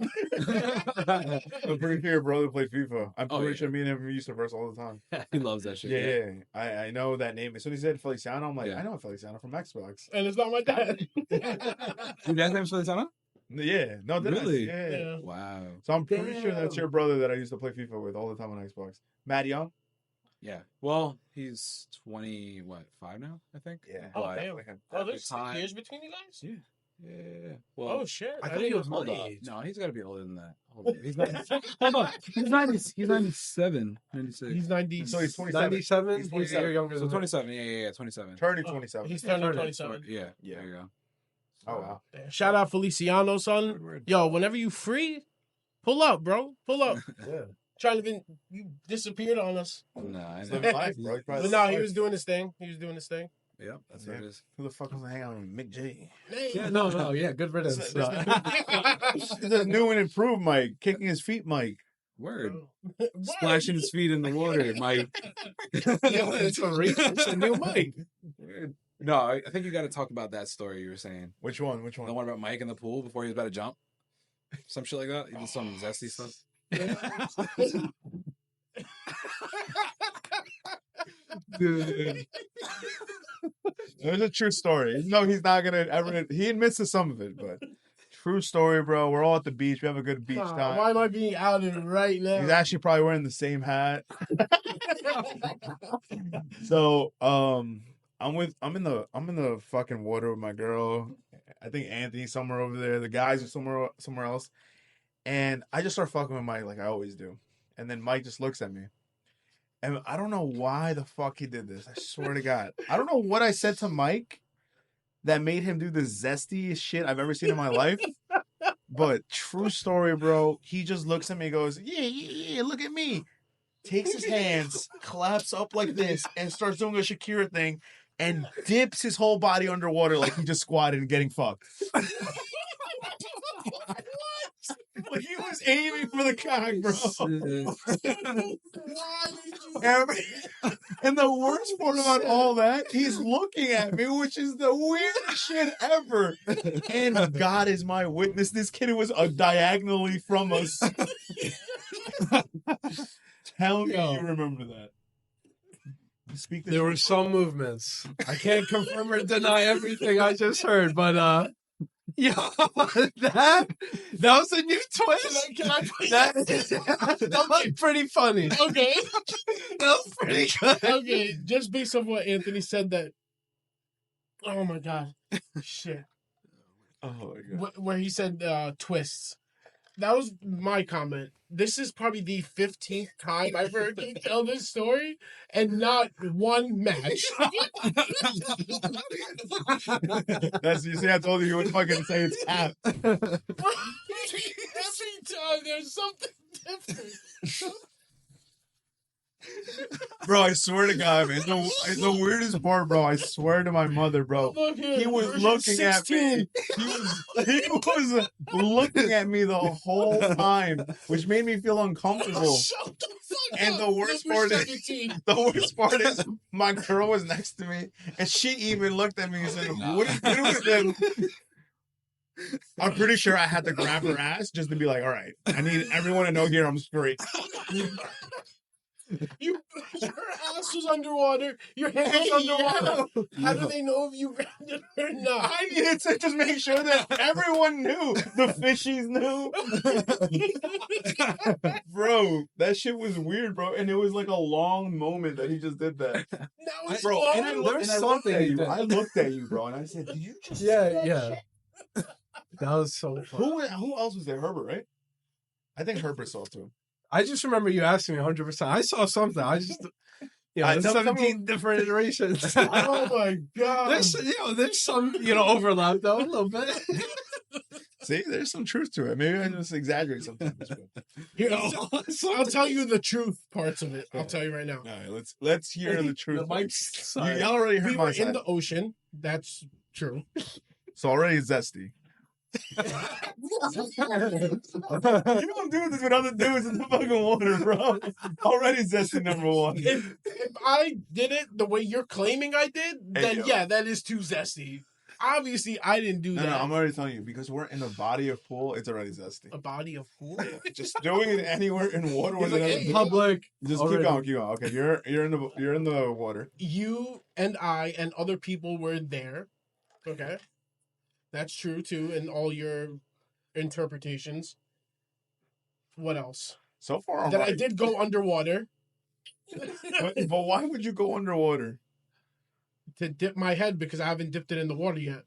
I'm pretty sure your brother played FIFA. I'm Oh, pretty yeah. sure me and him used to verse all the time. He loves that shit. Yeah. I know that name. As soon as he said Feliciano, I'm like, Yeah. I know Feliciano from Xbox. And it's not my dad. Your dad's name is Feliciano? Yeah. No, did Really? I? Yeah. Yeah. Wow. So I'm pretty sure that's Damn. your brother that I used to play FIFA with all the time on Xbox. Matt Young? Yeah. Well, he's 5 now, I think. Yeah. Oh, But- damn. Oh, there's 6 time. years between you guys? Yeah. Yeah. Well, Oh, shit. I I thought didn't he know. was my hold up. age. No, he's got to be older than that. Hold on. He's 97, 96. He's 90. So he's 27. 97? He's He's a year 27. younger So than 27. Yeah, 27. Turning 27. He's turning Turning. 27. Yeah. Yeah. There you go. Oh, wow. Damn. Shout out Feliciano, son. Good word. Yo, whenever you free, pull up, bro. Pull up. Yeah. Trying to you disappeared on us. Nah, I He's know. living life, bro. He's But probably- no, he was doing his thing. Yep, that's what it is. Who the fuck was hanging out with Mick J? Yeah, no, yeah, good riddance. This is a new and improved Mike, kicking his feet, Mike. Word. What? Splashing his feet in the water, Mike. It's a new mic. Weird. No, I think you got to talk about that story you were saying. Which one? The one about Mike in the pool before he was about to jump. Some shit like that. He did some zesty stuff. Dude. It was a true story. No, he's not gonna ever. He admits to some of it, but true story, bro. We're all at the beach. We have a good beach time. Why am I being outed right now? He's actually probably wearing the same hat. So, I'm in the fucking water with my girl. I think Anthony's somewhere over there. The guys are somewhere else. And I just start fucking with Mike like I always do. And then Mike just looks at me. And I don't know why the fuck he did this. I swear to God. I don't know what I said to Mike that made him do the zestiest shit I've ever seen in my life. But true story, bro. He just looks at me and goes, yeah, look at me. Takes his hands, claps up like this, and starts doing a Shakira thing and dips his whole body underwater like he just squatted and getting fucked. What? Like he was aiming for the cock, bro. And the worst part about all that, he's looking at me, which is the weirdest shit ever. And God is my witness, this kid was diagonally from us. Tell me you remember that. There were some movements. I can't confirm or deny everything I just heard, but yo, that was a new twist. Can I That was pretty funny. Okay. That was pretty good. Okay, just based on what Anthony said that. Oh my God. Shit. Oh my God. Where he said twists. That was my comment. This is probably the 15th time I've heard you tell this story, and not one match. That's, you see, I told you would fucking say it's cap. Every time there's something different. Bro, I swear to God, man. The weirdest part, bro, I swear to my mother, bro. He was looking at me. He was looking at me the whole time, which made me feel uncomfortable. Shut the fuck And up. the worst part is my girl was next to me, and she even looked at me and said, what are you doing with him? I'm pretty sure I had to grab her ass just to be like, all right, I need everyone to know here I'm straight. Your ass was underwater. Your hand was underwater. How do they know if you grabbed it or not? I needed to just make sure that everyone knew. The fishies knew. Bro, that shit was weird, bro. And it was like a long moment that he just did that. Bro, and I looked at you. I looked at you, bro, and I said, did you just Yeah. That was so funny. Who else was there? Herbert, right? I think Herbert saw too. I just remember you asking me 100%. I saw something. I just, there's 17 different iterations. Oh my God. There's some, overlap though, a little bit. See, there's some truth to it. Maybe I just exaggerate sometimes. Here, I'll tell you the truth parts of it. I'll tell you right now. All right, let's hear the truth. Side. Y'all already heard We my were side. in the ocean. That's true. So already zesty. You don't do this with other dudes in the fucking water, bro. Already zesty number one. If I did it the way you're claiming I did, then yeah, that is too zesty. Obviously, I didn't do that. No, I'm already telling you, because we're in a body of pool, it's already zesty. A body of pool? Just doing it anywhere in water with In public. Just keep going. Okay, you're in the water. You and I and other people were there. Okay. That's true too, in all your interpretations. What else? So far, That I did go underwater. but why would you go underwater? To dip my head because I haven't dipped it in the water yet.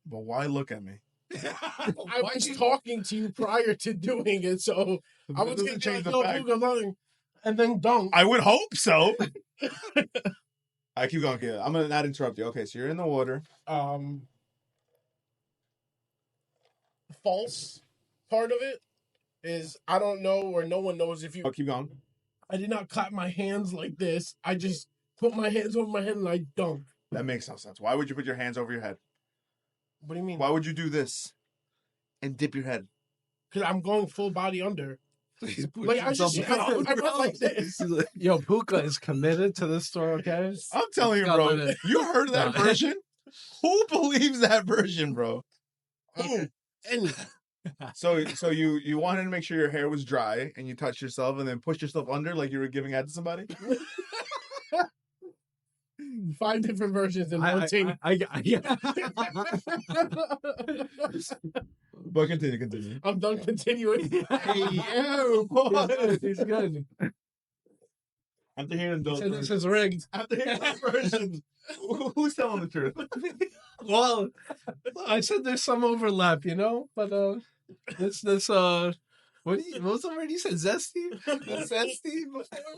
But why look at me? I was talking to you prior to doing it, so I was going to change the fact. And then dunk. I would hope so. I keep going. Okay, I'm gonna not interrupt you. Okay, so you're in the water. False part of it is I don't know, or no one knows if you. Oh, keep going. I did not clap my hands like this. I just put my hands over my head and I dunked. That makes no sense. Why would you put your hands over your head? What do you mean? Why would you do this and dip your head? Because I'm going full body under. Please put Like I went like this. Yo, Puka is committed to this story, okay? I'm telling you, bro. You heard that version? Who believes that version, bro? Who? So you wanted to make sure your hair was dry and you touched yourself and then pushed yourself under like you were giving head to somebody? 5 different versions in one thing. Yeah. But continue. I'm done continuing. Yo, He's good. after hearing those, So this is rigged. after hearing those versions, who's telling the truth? Well, I said there's some overlap, you know, but this what was the word you said? Zesty? Zesty?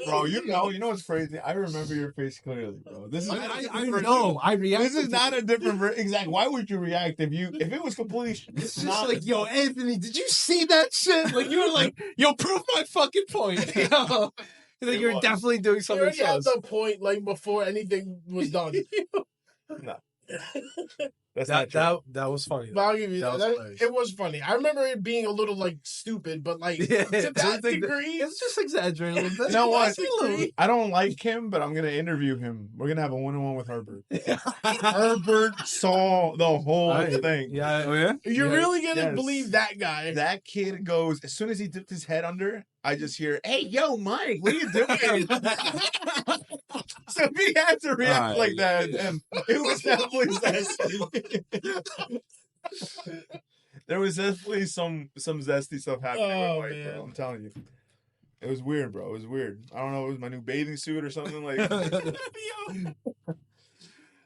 Bro, you know what's crazy? I remember your face clearly, bro. This is I know. I reacted. This is not a different exactly. Why would you react if it was completely? It's just like, yo, Anthony, did you see that shit? Like you were like, yo, prove my fucking point. Yo. Like you're definitely doing You're something already at sus. the point like before anything was done. No, that's not true. That was funny. But I'll give you That was that. hilarious. It was funny. I remember it being a little like stupid, but like Yeah, to that degree, it's just exaggerated. Like, You know what? degree. I don't like him, but I'm gonna interview him. We're gonna have a 1-on-1 with Herbert. Herbert saw the whole thing. Yeah. Oh yeah. You're Yeah, really gonna yes. believe that guy? That kid goes as soon as he dipped his head under. I just hear, "Hey, yo, Mike, what are you doing?" So he had to react like that, and it was definitely zesty. There was definitely some zesty stuff happening Oh, with Mike, man. bro. I'm telling you, it was weird, bro. It was weird. I don't know. It was my new bathing suit or something like.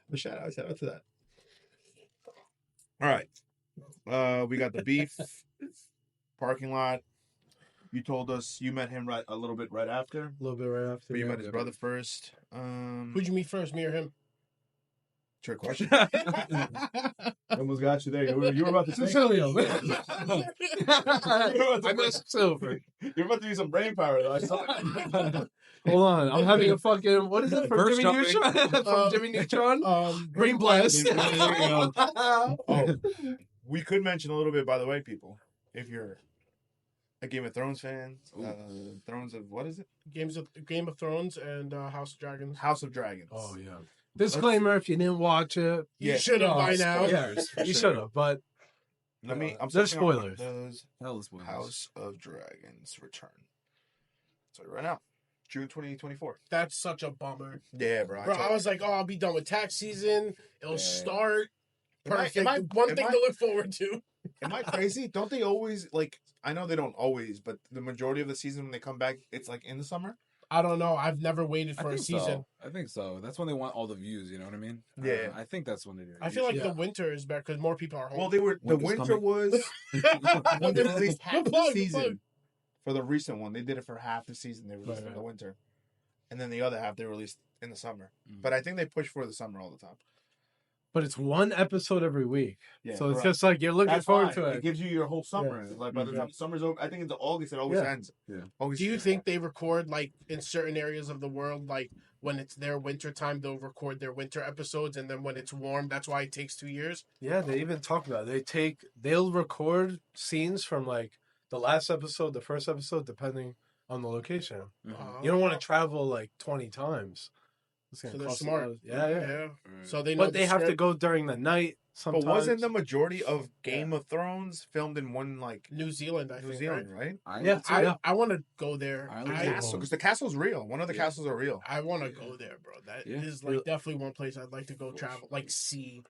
But shout out to that. All right, we got the beef parking lot. You told us you met him a little bit right after. A little bit right after. But you met his brother first. Who'd you meet first, me or him? Trick question. I almost got you there. You were about to say. Cecilio. I I missed Silver. You're about to use some brain power though. I saw it. Hold on, I'm having a fucking what is it from Verse Jimmy Neutron? From Jimmy Neutron? Brain blast. Oh, we could mention a little bit, by the way, people. If you're a Game of Thrones fan, Thrones of what is it? Game of Thrones and House of Dragons. House of Dragons. Oh yeah. Disclaimer: if you didn't watch it, You should have by now. spoilers. You should have, but I'm there's searching up spoilers. those Hell spoilers. House of Dragons return. So right now, June 2024. That's such a bummer. Yeah, bro. Bro, I was like, oh, I'll be done with tax season. It'll start. Am I- Perfect. am I- One am thing I- to look forward to. Am I crazy? Don't they always I know they don't always, but the majority of the season when they come back, it's like in the summer. I don't know. I've never waited for a season. I think so. That's when they want all the views. You know what I mean? Yeah. I think that's when they do. I feel like Yeah. the winter is better because more people are home. Well, the Winter's winter coming. was when they released half Good the plug, good season plug. for the recent one. They did it for half the season. They released Right, in the right. winter, and then the other half they released in the summer. Mm. But I think they push for the summer all the time. but it's one episode every week, Yeah, so it's correct. just like you're looking That's forward why. to It it. gives you your whole summer. Like by the time summer's over, I think it's August. It always Yeah. ends. Yeah. August. Do you think they record like in certain areas of the world, like when it's their winter time, they'll record their winter episodes, and then when it's warm, that's why it takes 2 years? Yeah, they even talk about it. They'll record scenes from like the last episode, the first episode, depending on the location. Mhm. You don't want to travel like 20 times. It's gonna So they're cost a smart. lot. Yeah. Yeah. Right. So they know. But they have to go during the night sometimes. But wasn't the majority of Game of Thrones filmed in one New Zealand, I New think. Zealand, Right? right? Yeah. I want to go there. Island I, Castle. Because the castle's real. One of the Yeah. castles are real. I want to go there, bro. That is Yeah. like definitely one place I'd like to go travel, like see.